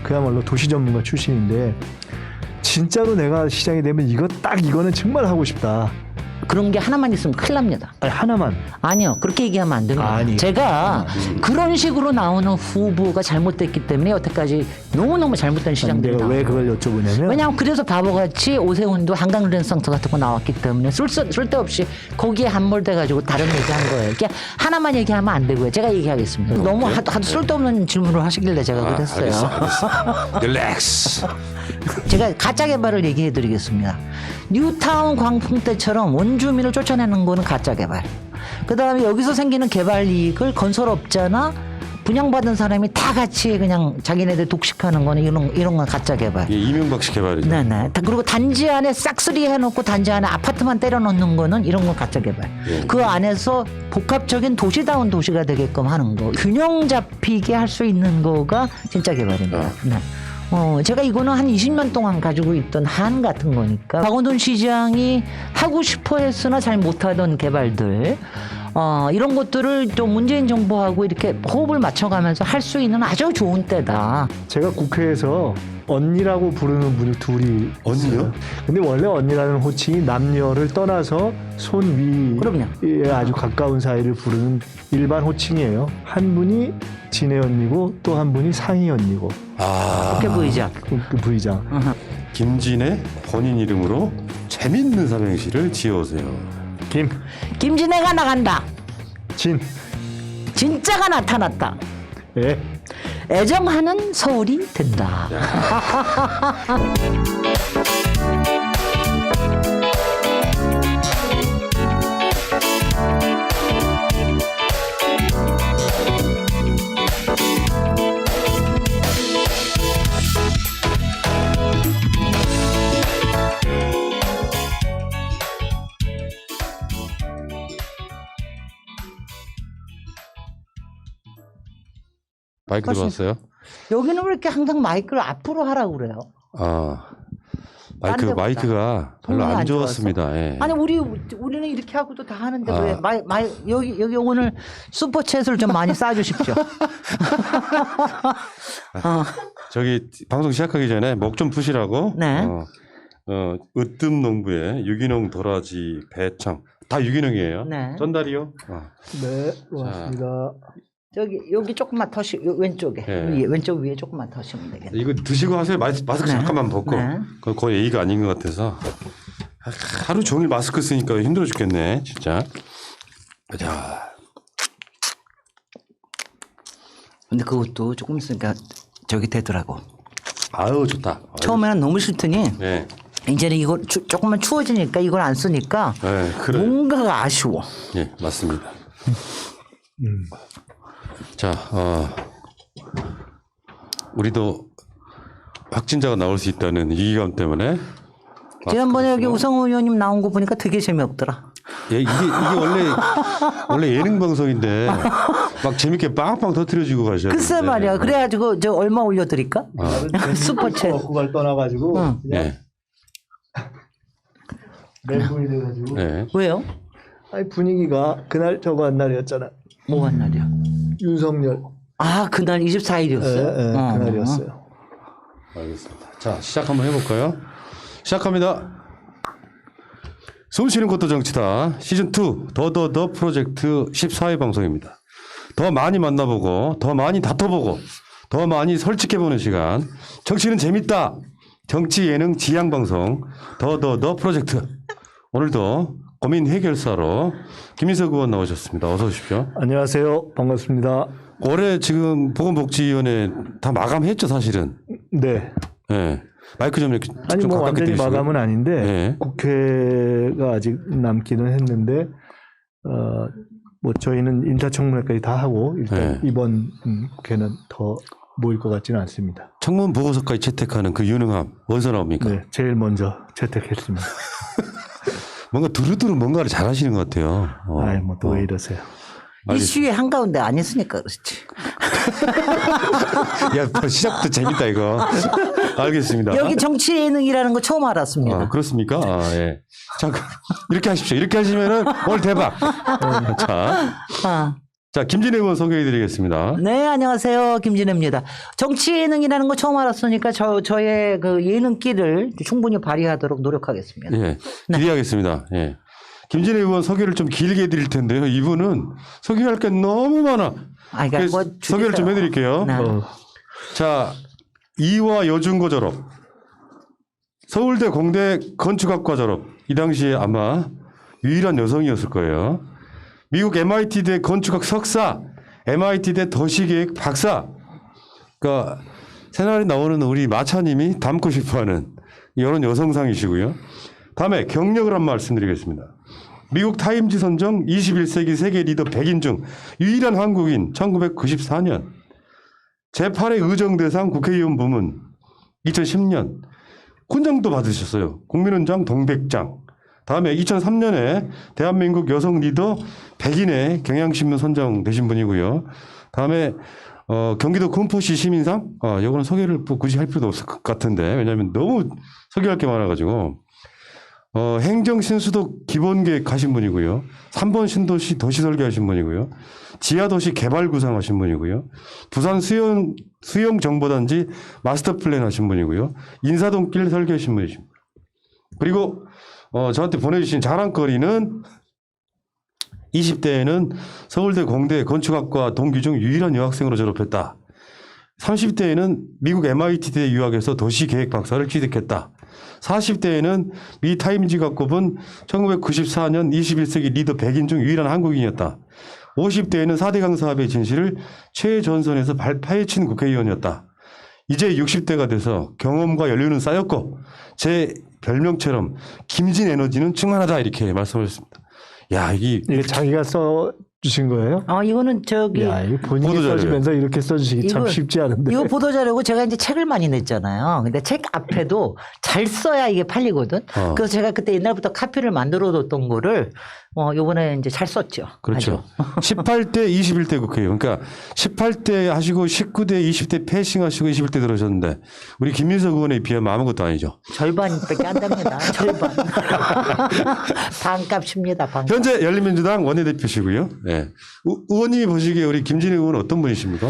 그야말로 도시 전문가 출신인데 진짜로 내가 시장이 되면 이거는 정말 하고 싶다. 그런 게 하나만 있으면 큰일 납니다. 아니, 하나만. 아니요. 그렇게 얘기하면 안 됩니다. 아니. 제가 그런 식으로 나오는 후보가 잘못됐기 때문에 여태까지 너무너무 잘못된 시장들이 내가 왜 나와요. 그걸 여쭤보냐면 왜냐하면 그래서 바보같이 오세훈도 한강 르네상스 같은 거 나왔기 때문에 쓸데없이 거기에 함몰돼가지고 다른 얘기한 거예요. 이렇게 하나만 얘기하면 안 되고요. 제가 얘기하겠습니다. 너무 하도 쓸데없는 질문을 하시길래 제가 그랬어요. 알겠어. 릴렉스. 제가 가짜 개발을 얘기해 드리겠습니다. 뉴타운 광풍 때처럼 원주민을 쫓아내는 거는 가짜 개발. 그 다음에 여기서 생기는 개발 이익을 건설업자나 분양받은 사람이 다 같이 그냥 자기네들 독식하는 거는 이런 건 가짜 개발. 예, 이명박식 개발이죠. 네네. 그리고 단지 안에 싹쓸이 해놓고 단지 안에 아파트만 때려 넣는 거는 이런 건 가짜 개발. 예. 그 안에서 복합적인 도시다운 도시가 되게끔 하는 거. 균형 잡히게 할 수 있는 거가 진짜 개발입니다. 네. 제가 이거는 한 20년 동안 가지고 있던 한 같은 거니까 박원순 시장이 하고 싶어 했으나 잘 못하던 개발들 이런 것들을 좀 문재인 정부하고 이렇게 호흡을 맞춰가면서 할 수 있는 아주 좋은 때다. 제가 국회에서 언니라고 부르는 분이 둘이 언니요? 있어요. 근데 원래 언니라는 호칭이 남녀를 떠나서 손 그럼요. 위에 아주 가까운 사이를 부르는 일반 호칭이에요. 한 분이 진애 언니고 또 한 분이 상희 언니고 그렇게 보이죠. 그 부의장. 김진애 본인 이름으로 재밌는 삼행시를 지어오세요. 김진애가 나간다. 진. 진짜가 나타났다. 예. 애정하는 서울이 된다. 마이크 들어왔어요? 여기는 왜 이렇게 항상 마이크를 앞으로 하라고 그래요? 아, 딴 데보다. 마이크가 별로 통로가 안 안 좋았습니다. 예. 아니 우리는 이렇게 하고도 다 하는데 아. 왜 여기 오늘 슈퍼챗을 좀 많이 쏴주십시오. 저기 방송 시작하기 전에 목 좀 푸시라고. 네. 으뜸 농부의 유기농 도라지 배청 다 유기농이에요. 네. 전달이요. 네, 고맙습니다. 여기 조금만 왼쪽에 네. 왼쪽 위에 조금만 터시면 되겠네. 이거 드시고 하세요. 마스크 네. 잠깐만 벗고. 네. 그건 거의 예의가 아닌 것 같아서. 하루 종일 마스크 쓰니까 힘들어 죽겠네, 진짜. 자, 근데 그것도 조금 있으니까 저기 되더라고. 아유 좋다. 처음에는 너무 싫더니 네, 이제는 이거 조금만 추워지니까 이걸 안 쓰니까 네, 그래. 뭔가가 아쉬워. 예, 맞습니다. 자, 우리도 확진자가 나올 수 있다는 위기감 때문에. 지난번에 여기 마스크를 우상호 의원님 나온 거 보니까 되게 재미없더라. 예, 이게 원래 예능 방송인데 막 재밌게 빵빵 터트려주고 가셔야 글쎄 되는데. 말이야. 그래가지고 저 얼마 올려드릴까? 슈퍼챗. 먹고 갈 떠나가지고 응. 그냥 예, 멘붕이 돼가지고. 예. 왜요? 아니 분위기가 그날 저거 한 날이었잖아. 뭐 한 날이야? 윤석열. 아 그날 24일이었어요. 예, 그날이었어요. 알겠습니다. 자, 시작 한번 해볼까요? 시작합니다. 숨쉬는 것도 정치다. 시즌2 더더더 프로젝트 14회 방송입니다. 더 많이 만나보고 더 많이 다퉈보고 더 많이 솔직해보는 시간. 정치는 재밌다. 정치 예능 지향 방송 더더더 프로젝트. 오늘도 고민 해결사로 김인석 의원 나오셨습니다. 어서 오십시오. 안녕하세요. 반갑습니다. 올해 지금 보건복지위원회 다 마감했죠, 사실은. 네. 예. 마이크 좀 이렇게 아니 좀 뭐 가깝게 완전히 대시고. 마감은 아닌데 네. 국회가 아직 남기는 했는데 뭐 저희는 인사청문회까지 다 하고 일단 네. 이번 국회는 더 모일 것 같지는 않습니다. 청문 보고서까지 채택하는 그 유능함 어디서 나옵니까? 네, 제일 먼저 채택했습니다. 뭔가 두루두루 뭔가를 잘하시는 것 같아요. 아이 뭐 또 왜 이러세요? 이슈의 한가운데 안 있으니까 그렇지. 야, 벌써 시작부터 재밌다 이거. 알겠습니다. 여기 정치 예능이라는 거 처음 알았습니다. 그렇습니까? 예. 자, 이렇게 하십시오. 이렇게 하시면은 오늘 대박. 자, 아. 자, 김진애 의원 소개해드리겠습니다. 네, 안녕하세요. 김진혜입니다. 정치 예능이라는 거 처음 알았으니까 저의 그 예능기를 충분히 발휘하도록 노력하겠습니다. 예, 기대하겠습니다. 예. 김진애 의원 소개를 좀 길게 해드릴 텐데요. 이분은 소개할 게 너무 많아. 그러니까 그래서 뭐 소개를 좀 해드릴게요. 네. 자, 이화 여중고 졸업, 서울대 공대 건축학과 졸업. 이 당시에 아마 유일한 여성이었을 거예요. 미국 MIT대 건축학 석사, MIT대 도시계획 박사. 그러니까 새날에 나오는 우리 마차님이 닮고 싶어하는 이런 여성상이시고요. 다음에 경력을 한번 말씀드리겠습니다. 미국 타임지 선정 21세기 세계 리더 100인 중 유일한 한국인 1994년 제8회 의정대상 국회의원 부문 2010년 훈장도 받으셨어요. 국민훈장 동백장. 다음에 2003년에 대한민국 여성 리더 100인의 경향신문 선정되신 분이고요. 다음에 경기도 군포시 시민상 이거는 소개를 뭐 굳이 할 필요도 없을 것 같은데 왜냐하면 너무 소개할 게 많아가지고 행정신수도 기본계획 하신 분이고요. 3번 신도시 도시설계 하신 분이고요. 지하도시 개발구상 하신 분이고요. 부산 수영정보단지 마스터플랜 하신 분이고요. 인사동길 설계하신 분이십니다. 그리고 저한테 보내주신 자랑거리는 20대에는 서울대 공대 건축학과 동기 중 유일한 여학생으로 졸업했다. 30대에는 미국 MIT대 유학에서 도시계획 박사를 취득했다. 40대에는 미 타임지가 꼽은 1994년 21세기 리더 100인 중 유일한 한국인이었다. 50대에는 4대강 사업의 진실을 최전선에서 파헤친 국회의원이었다. 이제 60대가 돼서 경험과 연륜은 쌓였고 제 별명처럼 김진 에너지는 충만하다 이렇게 말씀하셨습니다. 야, 이게 자기가 써 주신 거예요? 이거는 저기 야, 이거 본인이 보도자료예요. 써주면서 이렇게 써주시기 참 쉽지 않은데. 이거 보도자료고 제가 이제 책을 많이 냈잖아요. 근데 책 앞에도 잘 써야 이게 팔리거든. 그래서 제가 그때 옛날부터 카피를 만들어 뒀던 거를 요번에 이제 잘 썼죠. 그렇죠. 아주. 18대, 21대 국회의원. 그러니까 18대 하시고 19대, 20대 패싱 하시고 21대 들어오셨는데 우리 김민석 의원에 비하면 아무것도 아니죠. 절반밖에 안 됩니다. 절반. 반값입니다. 반값. 현재 열린민주당 원내대표시고요. 네. 의원님이 보시기에 우리 김진애 의원은 어떤 분이십니까?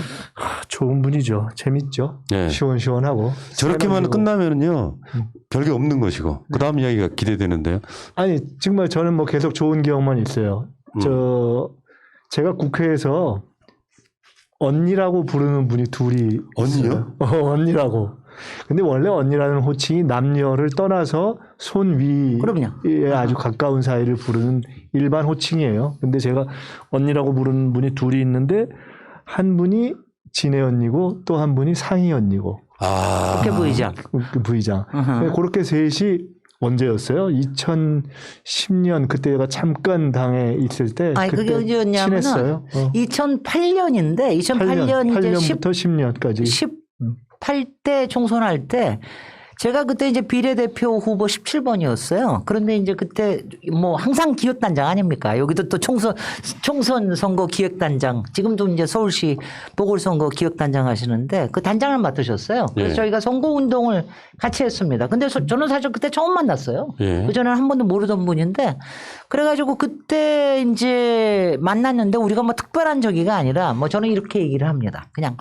좋은 분이죠. 재밌죠. 네. 시원시원하고. 저렇게만 사람이고. 끝나면은요 별게 없는 것이고 그 다음 이야기가 기대되는데요. 아니 정말 저는 뭐 계속 좋은 기억만 있어요. 제가 국회에서 언니라고 부르는 분이 둘이 언니요? 있어요. 언니라고. 근데 원래 언니라는 호칭이 남녀를 떠나서 손 그럼요. 위에 아주 가까운 사이를 부르는 일반 호칭이에요. 근데 제가 언니라고 부르는 분이 둘이 있는데 한 분이 진애 언니고 또 한 분이 상희 언니고. 국회 부의장. 그 부의장. 그렇게 셋이 언제였어요? 2010년 그때가 잠깐 당에 있을 때 아니 그게 그때 언제였냐면은 친했어요. 2008년인데 2008년 이제 8년부터 10년까지 18대 총선할 때 제가 그때 이제 비례대표 후보 17번이었어요. 그런데 이제 그때 뭐 항상 기획단장 아닙니까? 여기도 또 총선 선거 기획단장, 지금도 이제 서울시 보궐선거 기획단장 하시는데 그 단장을 맡으셨어요. 그래서 예. 저희가 선거운동을 같이 했습니다. 근데 저는 사실 그때 처음 만났어요. 예. 그전에는 한 번도 모르던 분인데 그래가지고 그때 이제 만났는데 우리가 뭐 특별한 저기가 아니라 뭐 저는 이렇게 얘기를 합니다. 그냥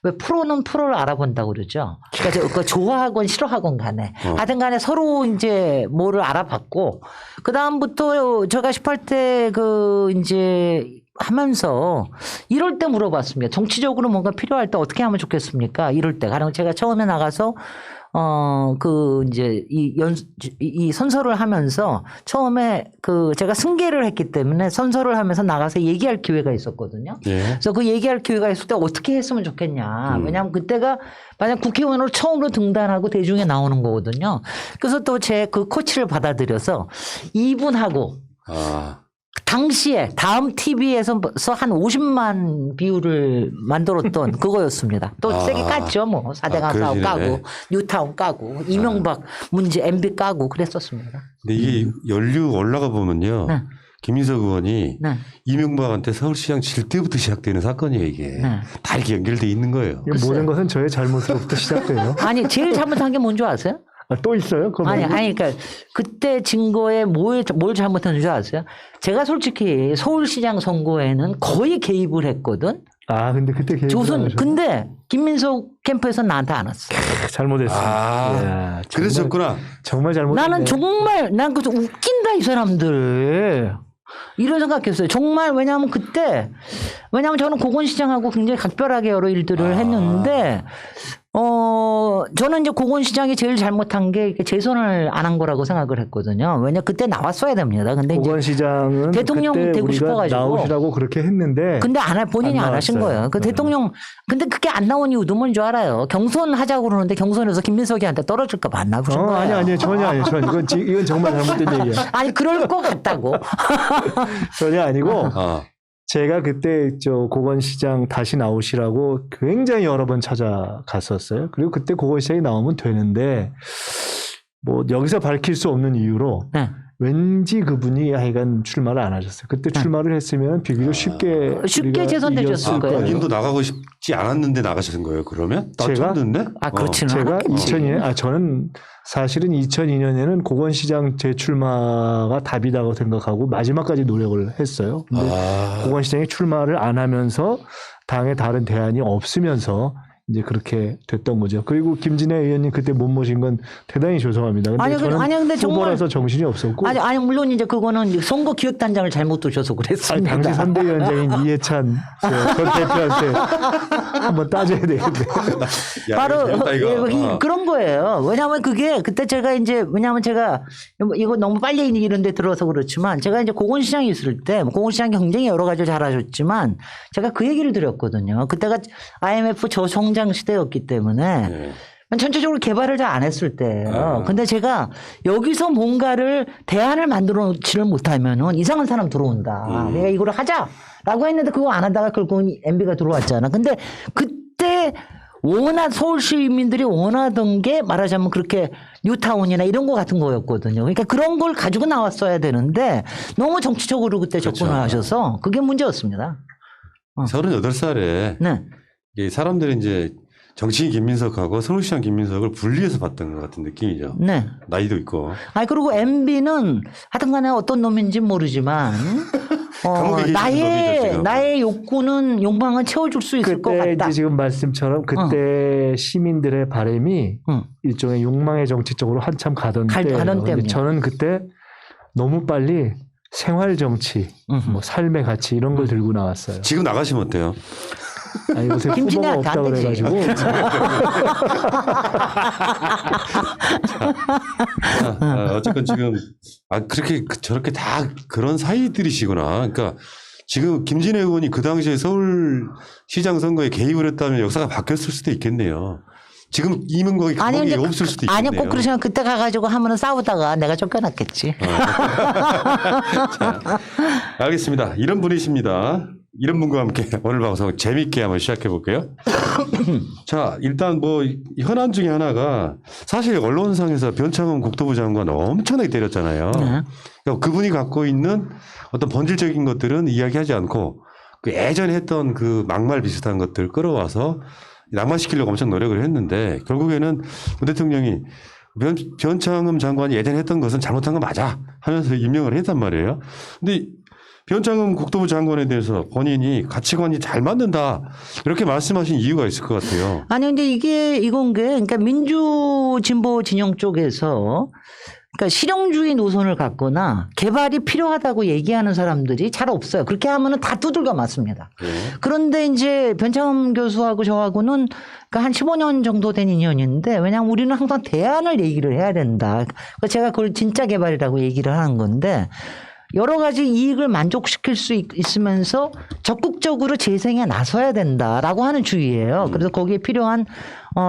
왜 프로는 프로를 알아본다고 그러죠. 그러니까 그 좋아하건 싫어하건 간에 하여튼 간에 서로 이제 뭐를 알아봤고 그다음부터 제가 18대 그 이제 하면서 이럴 때 물어봤습니다. 정치적으로 뭔가 필요할 때 어떻게 하면 좋겠습니까? 이럴 때. 가령 제가 처음에 나가서 이제 이 선서를 하면서 처음에 그 제가 승계를 했기 때문에 선서를 하면서 나가서 얘기할 기회가 있었거든요. 예. 그래서 그 얘기할 기회가 있을 때 어떻게 했으면 좋겠냐. 왜냐하면 그때가 만약 국회의원으로 처음으로 등단하고 대중에 나오는 거거든요. 그래서 또 제 그 코치를 받아들여서 이분하고 당시에 다음 TV에서 한 50만 뷰를 만들었던 그거였습니다. 또 세게 깠죠. 뭐 4대강 사업 그러시네. 까고 뉴타운 까고 이명박 문제 MB 까고 그랬었습니다. 근데 이게 연류 올라가 보면요. 네. 김민석 의원이 네. 이명박한테 서울시장 질 때부터 시작되는 사건이에요 이게. 네. 다 이렇게 연결돼 있는 거예요. 모든 것은 저의 잘못으로부터 시작돼요. 아니 제일 잘못한 게 뭔지 아세요? 아, 또 있어요? 그거 아니, 말고? 아니, 그러니까 그때 증거에 뭘 잘못했는 줄 아세요? 제가 솔직히 서울시장 선거에는 거의 개입을 했거든. 아, 근데 그때 계획 근데 김민석 캠프에서 나한테 안 왔어. 잘못했어. 아, 이야, 그러셨구나. 정말 잘못했네. 나는 정말 난 그래서 웃긴다 이 사람들. 이런 생각했어요. 정말 왜냐하면 저는 고건시장하고 굉장히 각별하게 여러 일들을 했는데 저는 이제 고건시장이 제일 잘못한 게 재선을 안 한 거라고 생각을 했거든요. 왜냐 그때 나왔어야 됩니다. 근데 이제 고건시장은 대통령 그때 되고 우리가 싶어가지고. 나오시라고 그렇게 했는데 근데 본인이 안 하신 나왔어요. 거예요. 그 대통령 근데 그게 안 나온 이유도 뭔 줄 알아요. 경선 하자고 그러는데 경선에서 김민석이한테 떨어질까 봐 안 나오신 거예요. 아니 전혀 아니에요. 이건 정말 잘못된 얘기예요. 아니 그럴 것 같다고. 전혀 아니고 아, 제가 그때 고건시장 다시 나오시라고 굉장히 여러 번 찾아갔었어요. 그리고 그때 고건시장이 나오면 되는데 뭐 여기서 밝힐 수 없는 이유로 네. 왠지 그분이 하여간 출마를 안 하셨어요. 그때 출마를 했으면 비교적 쉽게 쉽게 우리가 재선되셨을 이겼을 거예요. 본인도 나가고 싶지 않았는데 나가신 거예요, 그러면? 제가? 쳤는데? 그렇지는 제가 않았겠지. 2002년 저는 사실은 2002년에는 고건시장 재출마가 답이라고 생각하고 마지막까지 노력을 했어요. 근데 고건시장이 출마를 안 하면서 당에 다른 대안이 없으면서 이제 그렇게 됐던 거죠. 그리고 김진애 의원님 그때 못 모신 건 대단히 죄송합니다. 근데 저는 근데 정말 후보라서 정신이 없었고 아니 물론 이제 그거는 이제 선거 기획단장을 잘못 두셔서 그랬습니다. 당시 선대위원장인 이해찬 전 대표한테 한번 따져야 되겠네. 야, 바로 재밌다, 이거. 그런 거예요. 왜냐하면 그게 그때 제가 이거 너무 빨리 이런 데 들어서 그렇지만 제가 이제 고건시장에 있을 때 고건시장 굉장히 여러 가지 잘하셨지만 제가 그 얘기를 드렸거든요. 그때가 IMF 저성장 시대였기 때문에 네. 전체적으로 개발을 잘 안 했을 때예요. 근데 제가 여기서 뭔가를 대안을 만들어지를 못하면은 이상한 사람 들어온다. 내가 이거를 하자라고 했는데 그거 안 하다가 결국은 MB가 들어왔잖아. 근데 그때 워낙 서울 시민들이 원하던 게 말하자면 그렇게 뉴타운이나 이런 거 같은 거였거든요. 그러니까 그런 걸 가지고 나왔어야 되는데 너무 정치적으로 그때 그렇죠. 접근을 하셔서 그게 문제였습니다. 38살에 네. 사람들이 이제 정치인 김민석하고 서울시장 김민석을 분리해서 봤던 것 같은 느낌이죠. 네. 나이도 있고. 그리고 MB는 하여튼 간에 어떤 놈인지 모르지만 감옥에 계시는 놈이죠, 지금. 나의 욕망은 채워줄 수 있을 것 그때 같다. 이제 지금 말씀처럼 그때 시민들의 바람이 일종의 욕망의 정치 쪽으로 한참 가던 때예요. 근데 저는 그때 너무 빨리 생활 정치, 뭐 삶의 가치 이런 걸 들고 나왔어요. 지금 나가시면 어때요? 요새 후보가 없다 그래가지고. 어쨌건 지금 그렇게 저렇게 다 그런 사이들이시구나. 그러니까 지금 김진애 의원이 그 당시에 서울시장 선거에 개입을 했다면 역사가 바뀌었을 수도 있겠네요. 지금 이문국이 감옥이 없을 수도 있겠네요. 아니 꼭 그러시면 그때 가가지고 하면은 싸우다가 내가 쫓겨났겠지. 자, 알겠습니다. 이런 분이십니다. 이런 분과 함께 오늘 방송 재밌게 한번 시작해 볼게요. 자, 일단 뭐 현안 중에 하나가 사실 언론상에서 변창흠 국토부 장관 엄청나게 때렸잖아요. 네. 그러니까 그분이 갖고 있는 어떤 본질적인 것들은 이야기하지 않고 그 예전에 했던 그 막말 비슷한 것들 끌어와서 낭만시키려고 엄청 노력을 했는데 결국에는 문 대통령이 변창흠 장관이 예전에 했던 것은 잘못한 거 맞아 하면서 임명을 했단 말이에요. 근데 변창흠 국토부 장관에 대해서 본인이 가치관이 잘 맞는다 이렇게 말씀하신 이유가 있을 것 같아요. 아니 근데 이건 게 그러니까 민주 진보 진영 쪽에서 그러니까 실용주의 노선을 갖거나 개발이 필요하다고 얘기하는 사람들이 잘 없어요. 그렇게 하면은 다 두들겨 맞습니다. 네. 그런데 이제 변창흠 교수하고 저하고는 그러니까 한 15년 정도 된 인연인데 왜냐하면 우리는 항상 대안을 얘기를 해야 된다. 그러니까 제가 그걸 진짜 개발이라고 얘기를 하는 건데 여러 가지 이익을 만족시킬 수 있으면서 적극적으로 재생에 나서야 된다라고 하는 주의예요. 그래서 거기에 필요한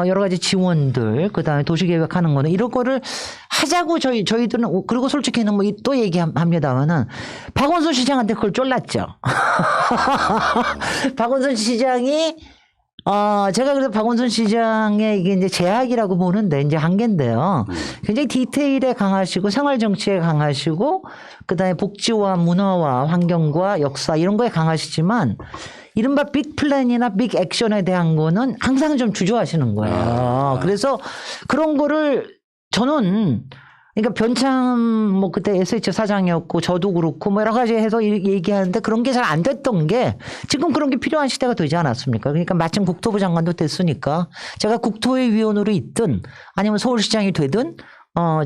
여러 가지 지원들, 그다음에 도시계획하는 거는 이런 거를 하자고 저희들은 그리고 솔직히는 뭐 또 얘기합니다만은 박원순 시장한테 그걸 쫄랐죠. 박원순 시장이 제가 그래서 박원순 시장의 이게 이제 제약이라고 보는데 이제 한계인데요. 굉장히 디테일에 강하시고 생활 정치에 강하시고 그다음에 복지와 문화와 환경과 역사 이런 거에 강하시지만 이른바 빅 플랜이나 빅 액션에 대한 거는 항상 좀 주저하시는 거예요. 그래서 그런 거를 저는 그러니까 변참 뭐 그때 SH 사장이었고 저도 그렇고 뭐 여러 가지 해서 얘기하는데 그런 게 잘 안 됐던 게 지금 그런 게 필요한 시대가 되지 않았습니까? 그러니까 마침 국토부 장관도 됐으니까 제가 국토의 위원으로 있든 아니면 서울시장이 되든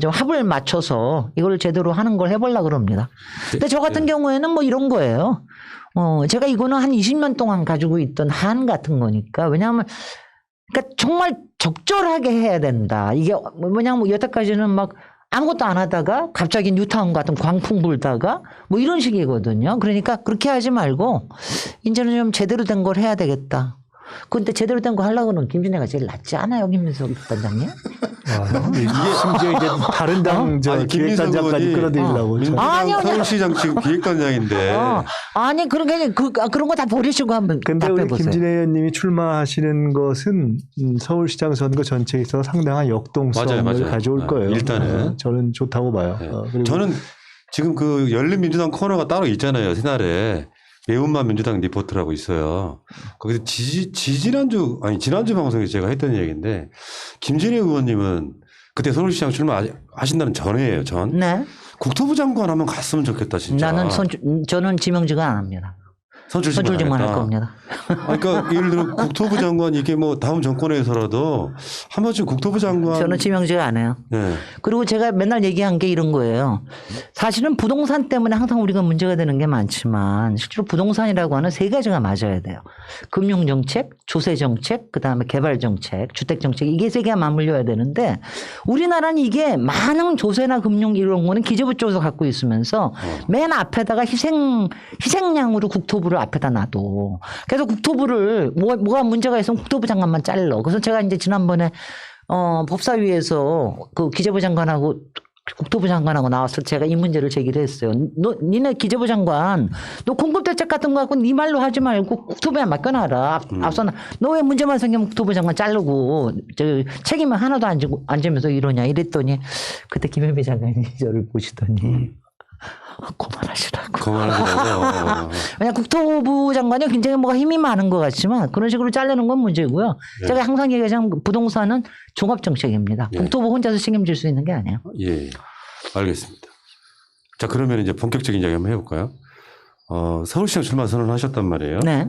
좀 합을 맞춰서 이걸 제대로 하는 걸 해보려고 그럽니다. 근데 저 같은 경우에는 뭐 이런 거예요. 제가 이거는 한 20년 동안 가지고 있던 한 같은 거니까 왜냐하면 그러니까 정말 적절하게 해야 된다. 이게 뭐냐면 여태까지는 막 아무것도 안 하다가 갑자기 뉴타운 같은 광풍 불다가 뭐 이런 식이거든요. 그러니까 그렇게 하지 말고 이제는 좀 제대로 된 걸 해야 되겠다. 근데 제대로 된 거 하려고는 김진애가 제일 낫지 않아요, 김민석 단장님? 심지어 이제 다른 당 아니, 김민석 기획단장까지 의원이 끌어들이려고. 참. 아니요, 서울시장 지금 기획단장인데. 아니 그런 거 다 버리시고 한번 근데 우리 답해보세요. 김진애 의원님이 출마하시는 것은 서울시장 선거 전체에 있어서 상당한 역동성을 맞아요. 가져올 거예요. 일단은. 저는 좋다고 봐요. 네. 그리고 저는 지금 그 열린민주당 코너가 따로 있잖아요. 새날에 매운맛 민주당 리포트라고 있어요. 거기서 지난주 방송에 제가 했던 얘기인데 김진애 의원님은 그때 서울시장 출마하신다는 전이에요. 전. 네. 국토부 장관 하면 갔으면 좋겠다 진짜. 저는 지명직은 안 합니다. 선출직만 할 겁니다. 그러니까 예를 들어 국토부 장관 이게 뭐 다음 정권에서라도 한 번쯤 국토부 장관. 저는 지명직 안 해요. 네. 그리고 제가 맨날 얘기한 게 이런 거예요. 사실은 부동산 때문에 항상 우리가 문제가 되는 게 많지만 실제로 부동산이라고 하는 세 가지가 맞아야 돼요. 금융정책, 조세정책, 그다음에 개발정책, 주택정책 이게 세 개가 맞물려야 되는데 우리나라는 이게 많은 조세나 금융 이런 거는 기재부 쪽에서 갖고 있으면서 맨 앞에다가 희생양으로 국토부를 앞에다 놔둬. 그래서 국토부를 뭐가 문제가 있으면 국토부 장관만 잘라. 그래서 제가 이제 지난번에 법사위에서 그 기재부 장관하고 국토부 장관하고 나와서 제가 이 문제를 제기를 했어요. 니네 기재부 장관, 너 공급 대책 같은 거 갖고 네 말로 하지 말고 국토부에 맡겨놔라. 앞서 너 왜 문제만 생기면 국토부 장관 자르고 책임을 하나도 안 지면서 이러냐 이랬더니 그때 김현미 장관이 저를 보시더니 그만하시라고. 왜냐 국토부 장관이 굉장히 뭐가 힘이 많은 것 같지만 그런 식으로 자르는 건 문제고요. 네. 제가 항상 얘기하자면 부동산은 종합정책입니다. 네. 국토부 혼자서 책임질 수 있는 게 아니에요. 예, 알겠습니다. 자, 그러면 이제 본격적인 이야기 한번 해볼까요? 서울시장 출마 선언하셨단 말이에요. 네.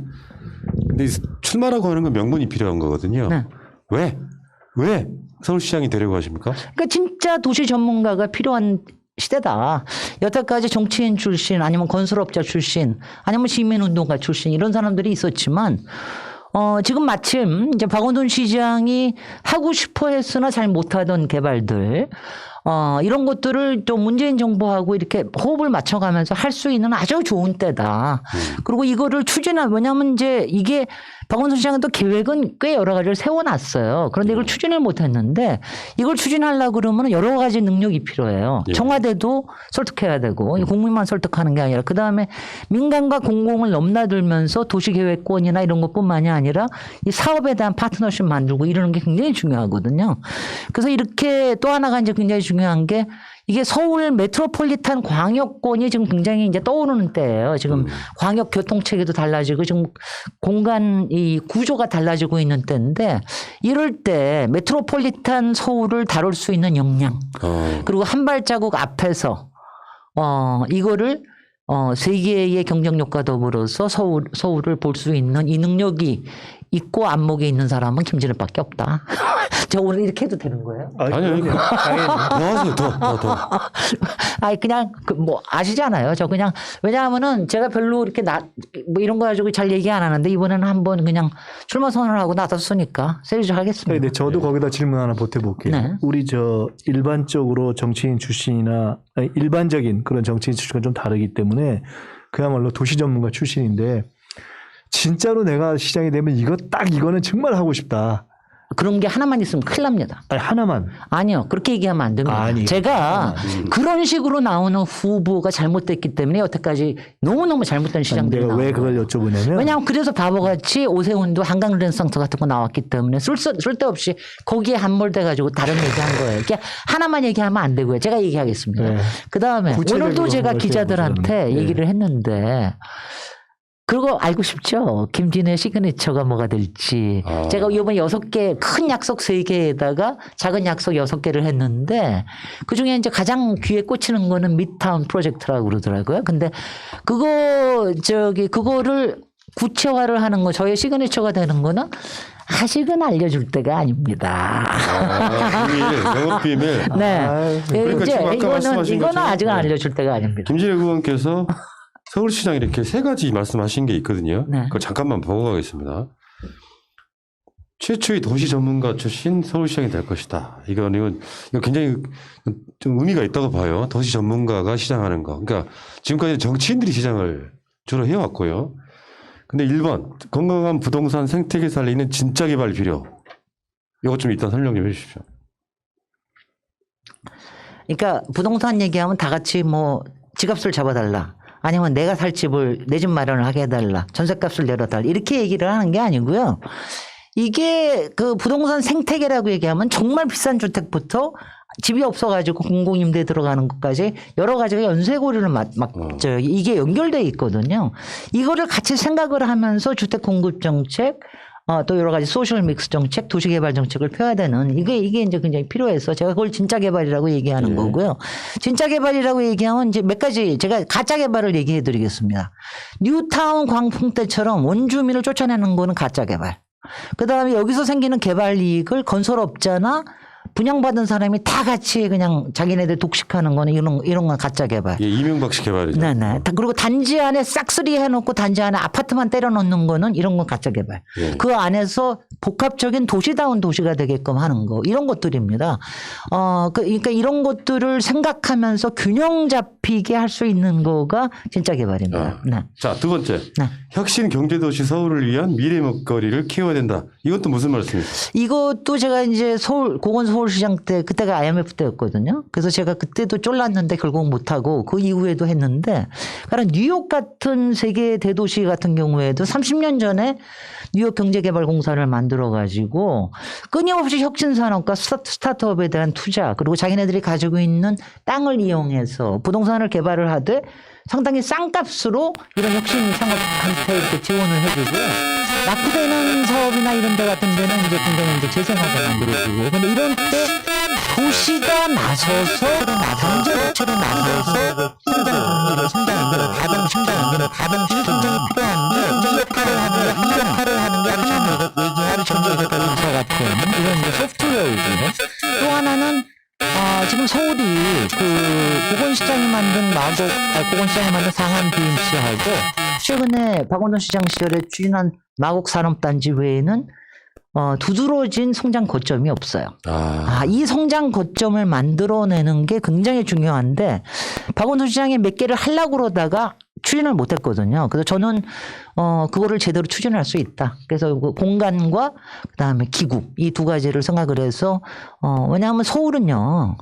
근데 출마라고 하는 건 명분이 필요한 거거든요. 네. 왜 서울시장이 되려고 하십니까? 그러니까 진짜 도시 전문가가 필요한 시대다. 여태까지 정치인 출신 아니면 건설업자 출신 아니면 시민운동가 출신 이런 사람들이 있었지만 지금 마침 이제 박원순 시장이 하고 싶어 했으나 잘 못하던 개발들 이런 것들을 좀 문재인 정부하고 이렇게 호흡을 맞춰가면서 할 수 있는 아주 좋은 때다. 그리고 이거를 왜냐하면 이제 이게 박원순 시장은 또 계획은 꽤 여러 가지를 세워놨어요. 그런데 이걸 추진을 못했는데 이걸 추진하려고 그러면 여러 가지 능력이 필요해요. 예. 청와대도 설득해야 되고 국민만 설득하는 게 아니라 그다음에 민간과 공공을 넘나들면서 도시계획권이나 이런 것뿐만이 아니라 이 사업에 대한 파트너십 만들고 이러는 게 굉장히 중요하거든요. 그래서 이렇게 또 하나가 이제 굉장히 중요한 게 이게 서울 메트로폴리탄 광역권이 지금 굉장히 이제 떠오르는 때예요. 지금 광역 교통체계도 달라지고 지금 공간 이 구조가 달라지고 있는 때인데 이럴 때 메트로폴리탄 서울을 다룰 수 있는 역량 그리고 한 발자국 앞에서 이거를 세계의 경쟁력과 더불어서 서울을 볼 수 있는 이 능력이 있고 안목에 있는 사람은 김진애밖에 없다. 저 오늘 이렇게 해도 되는 거예요? 아니요. 더 하세요. 더. 아니 그냥 뭐 아시잖아요. 저 그냥 왜냐하면은 제가 별로 이렇게 뭐 이런 거 가지고 잘 얘기 안 하는데 이번에는 한번 그냥 출마 선언을 하고 나섰으니까 세리즈 하겠습니다. 네, 저도 거기다 질문 하나 보태볼게요. 네. 우리 일반적으로 정치인 출신이나 일반적인 그런 정치인 출신과 좀 다르기 때문에 그야말로 도시 전문가 출신인데 진짜로 내가 시장이 되면 이거는 정말 하고 싶다. 그런 게 하나만 있으면 큰일 납니다. 아니, 하나만. 아니요. 그렇게 얘기하면 안 됩니다. 아니, 제가 그런 식으로 나오는 후보가 잘못됐기 때문에 여태까지 너무너무 잘못된 시장들이 내가 왜 나와요. 그걸 여쭤보냐면 왜냐하면 그래서 바보같이 오세훈도 한강 랜선터 같은 거 나왔기 때문에 쓸데없이 거기에 함몰돼가지고 다른 얘기한 거예요. 그러니까 하나만 얘기하면 안 되고요. 제가 얘기하겠습니다. 네. 그다음에 구체적으로 오늘도 제가 한번 기자들한테 여쭤보자면. 얘기를 했는데 그거 알고 싶죠? 김진의 시그니처가 뭐가 될지. 아. 제가 이번에 6개, 큰 약속 3개에다가 작은 약속 6개를 했는데 그 중에 이제 가장 귀에 꽂히는 거는 미드타운 프로젝트라고 그러더라고요. 근데 그거를 구체화를 하는 거, 저의 시그니처가 되는 거는 아직은 알려줄 때가 아닙니다. 영업 비밀. 네. 그러니까 이제 지금 아까 말씀하신 이거는 것처럼 아직은 알려줄 때가 아닙니다. 김진애 의원께서 서울시장 이렇게 3가지 말씀하신 게 있거든요. 네. 그걸 잠깐만 보고 가겠습니다. 최초의 도시 전문가 출신 서울시장이 될 것이다. 이거 굉장히 좀 의미가 있다고 봐요. 도시 전문가가 시장하는 거. 그러니까 지금까지 정치인들이 시장을 주로 해왔고요. 근데 1번 건강한 부동산 생태계 살리는 진짜 개발 필요. 이것 좀 일단 설명 좀 해주십시오. 그러니까 부동산 얘기하면 다 같이 뭐 집값을 잡아달라. 아니면 내가 살 집을 내 집 마련을 하게 해달라. 전세값을 내려달라. 이렇게 얘기를 하는 게 아니고요. 이게 그 부동산 생태계라고 얘기하면 정말 비싼 주택부터 집이 없어가지고 공공임대 들어가는 것까지 여러 가지가 연쇄고리를 이게 연결돼 있거든요. 이거를 같이 생각을 하면서 주택 공급 정책, 또 여러 가지 소셜 믹스 정책, 도시개발 정책을 펴야 되는 이게 이제 굉장히 필요해서 제가 그걸 진짜 개발이라고 얘기하는 거고요. 진짜 개발이라고 얘기하면 이제 몇 가지 제가 가짜 개발을 얘기해 드리겠습니다. 뉴타운 광풍 때처럼 원주민을 쫓아내는 거는 가짜 개발. 그 다음에 여기서 생기는 개발 이익을 건설업자나 분양받은 사람이 다 같이 그냥 자기네들 독식하는 거는 이런 건 가짜 개발. 예, 이명박식 개발이죠. 네네. 그리고 단지 안에 싹쓸이 해놓고 단지 안에 아파트만 때려 넣는 거는 이런 건 가짜 개발. 예. 그 안에서 복합적인 도시다운 도시가 되게끔 하는 거. 이런 것들입니다. 그러니까 이런 것들을 생각하면서 균형 잡히게 할 수 있는 거가 진짜 개발입니다. 네. 자, 2번째. 네. 혁신 경제도시 서울을 위한 미래 먹거리를 키워야 된다. 이것도 무슨 말씀이세요? 이것도 제가 이제 서울시장 때 그때가 IMF 때였거든요. 그래서 제가 그때도 쫄랐는데 결국 못하고 그 이후에도 했는데 그러니까 뉴욕 같은 세계 대도시 같은 경우에도 30년 전에 뉴욕 경제개발공사를 만들어 가지고 끊임없이 혁신산업과 스타트업에 대한 투자 그리고 자기네들이 가지고 있는 땅을 이용해서 부동산을 개발을 하되 상당히 싼 값으로 이런 혁신 산업한테 이렇게 지원을 해주고 낙후되는 사업이나 이런 데 같은 데는 이제 굉장히 이제 재생하게 만들어주고 근데 이런 때 도시가 나서서 경제도처로 나서서 성장을 가동시키는 필요한데 역할을 하는 게 하나는 얘기할 경제개발공사 같은 이런 이제 소프트웨어이고요. 또 하나는 지금 서울이 고건시장이 만든 고건시장이 만든 상암 BMC하고 최근에 박원순 시장 시절에 추진한 마곡 산업단지 외에는 두드러진 성장 거점이 없어요. 이 성장 거점을 만들어내는 게 굉장히 중요한데 박원순 시장이 몇 개를 하려고 그러다가 추진을 못했거든요. 그래서 저는 그거를 제대로 추진할 수 있다. 그래서 그 공간과 그다음에 기구 이 2가지를 생각을 해서 왜냐하면 서울은요.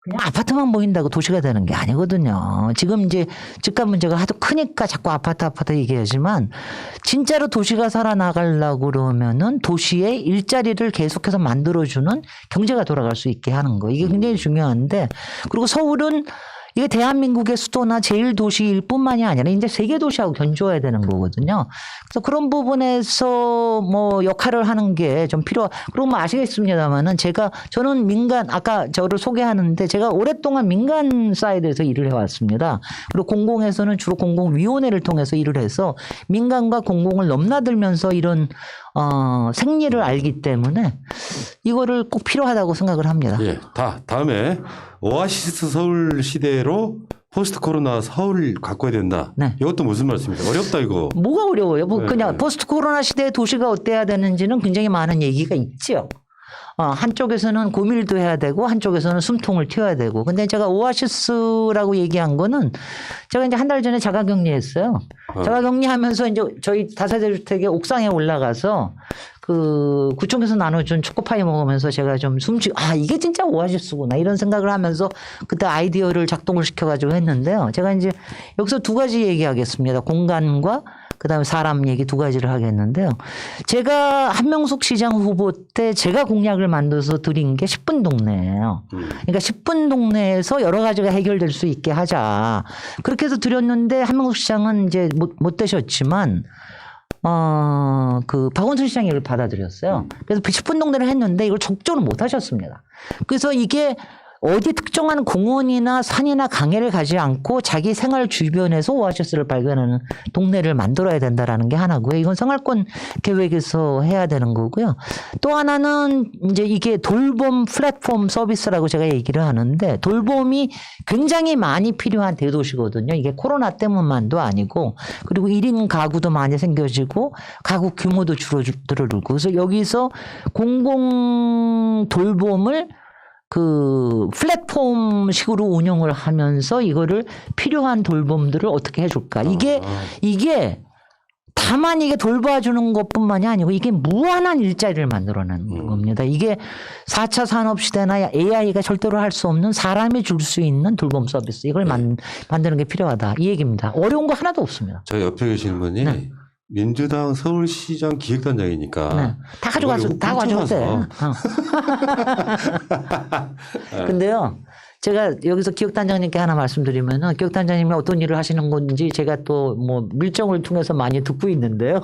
그냥 아파트만 보인다고 도시가 되는 게 아니거든요. 지금 이제 집값 문제가 하도 크니까 자꾸 아파트 얘기하지만 진짜로 도시가 살아나가려고 그러면은 도시에 일자리를 계속해서 만들어주는 경제가 돌아갈 수 있게 하는 거. 이게 굉장히 중요한데 그리고 서울은 이게 대한민국의 수도나 제일도시일 뿐만이 아니라 이제 세계도시하고 견주어야 되는 거거든요. 그래서 그런 부분에서 뭐 역할을 하는 게 좀 그리고 뭐 아시겠습니다만은 저는 아까 저를 소개하는데 제가 오랫동안 민간 사이드에서 일을 해왔습니다. 그리고 공공에서는 주로 공공위원회를 통해서 일을 해서 민간과 공공을 넘나들면서 이런 생리를 알기 때문에 이거를 꼭 필요하다고 생각을 합니다. 예, 다음에 오아시스 서울 시대로 포스트 코로나 서울 가꿔야 된다. 네. 이것도 무슨 말씀입니까? 어렵다 이거. 뭐가 어려워요? 네. 그냥 포스트 코로나 시대의 도시가 어때야 되는지는 굉장히 많은 얘기가 있죠. 한쪽에서는 고밀도 해야 되고 한쪽에서는 숨통을 튀어야 되고. 근데 제가 오아시스라고 얘기한 거는 제가 이제 한 달 전에 자가격리했어요. 자가격리하면서 이제 저희 다세대 주택의 옥상에 올라가서 그 구청에서 나눠준 초코파이 먹으면서 제가 좀 이게 진짜 오아시스구나 이런 생각을 하면서 그때 아이디어를 작동을 시켜가지고 했는데요. 제가 이제 여기서 2가지 얘기하겠습니다. 공간과 그다음에 사람 얘기 두 가지를 하겠는데요. 제가 한명숙 시장 후보 때 제가 공약을 만들어서 드린 게 10분 동네예요. 그러니까 10분 동네에서 여러 가지가 해결될 수 있게 하자. 그렇게 해서 드렸는데 한명숙 시장은 이제 못 되셨지만 그 박원순 시장이 이걸 받아들였어요. 그래서 10분 동네를 했는데 이걸 적극적으로 못 하셨습니다. 그래서 이게 어디 특정한 공원이나 산이나 강해를 가지 않고 자기 생활 주변에서 오아시스를 발견하는 동네를 만들어야 된다라는 게 하나고요. 이건 생활권 계획에서 해야 되는 거고요. 또 하나는 이제 이게 돌봄 플랫폼 서비스라고 제가 얘기를 하는데 다돌봄이 굉장히 많이 필요한 대도시거든요. 이게 코로나 때문만도 아니고 그리고 1인 가구도 많이 생겨지고 가구 규모도 줄어들고 그래서 여기서 공공 돌봄을 그 플랫폼식으로 운영을 하면서 이거를 필요한 돌봄들을 어떻게 해줄까. 이게 다만 이게 돌봐주는 것뿐만이 아니고 이게 무한한 일자리를 만들어내는 겁니다. 이게 4차 산업시대나 AI가 절대로 할 수 없는 사람이 줄 수 있는 돌봄 서비스. 이걸 만드는 게 필요하다. 이 얘기입니다. 어려운 거 하나도 없습니다. 저 옆에 계시는 분이 네. 민주당 서울시장 기획단장이니까 네. 다 가져가도 돼. 근데요, 제가 여기서 기획단장님께 하나 말씀드리면은 기획단장님이 어떤 일을 하시는 건지 제가 또 뭐 밀정을 통해서 많이 듣고 있는데요.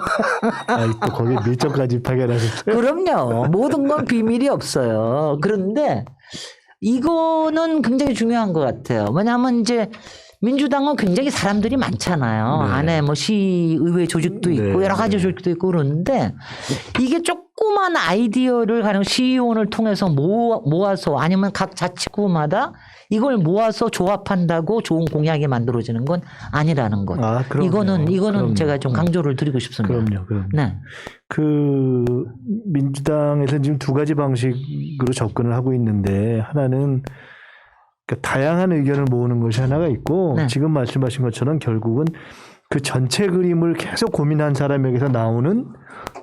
또 거기 밀정까지 파견하셨어요? 그럼요. 모든 건 비밀이 없어요. 그런데 이거는 굉장히 중요한 것 같아요. 왜냐하면 이제 민주당은 굉장히 사람들이 많잖아요. 네. 안에 뭐 시의회 조직도 있고 네. 여러 가지 조직도 있고 그러는데 이게 조그만 아이디어를 가령 시의원을 통해서 모아서 아니면 각 자치구마다 이걸 모아서 조합한다고 좋은 공약이 만들어지는 건 아니라는 것. 그럼요. 이거는 그럼요. 제가 좀 강조를 드리고 싶습니다. 그럼요. 네. 그 민주당에서 지금 두 가지 방식으로 접근을 하고 있는데 하나는 그러니까 다양한 의견을 모으는 것이 하나가 있고 네. 지금 말씀하신 것처럼 결국은 그 전체 그림을 계속 고민한 사람에게서 나오는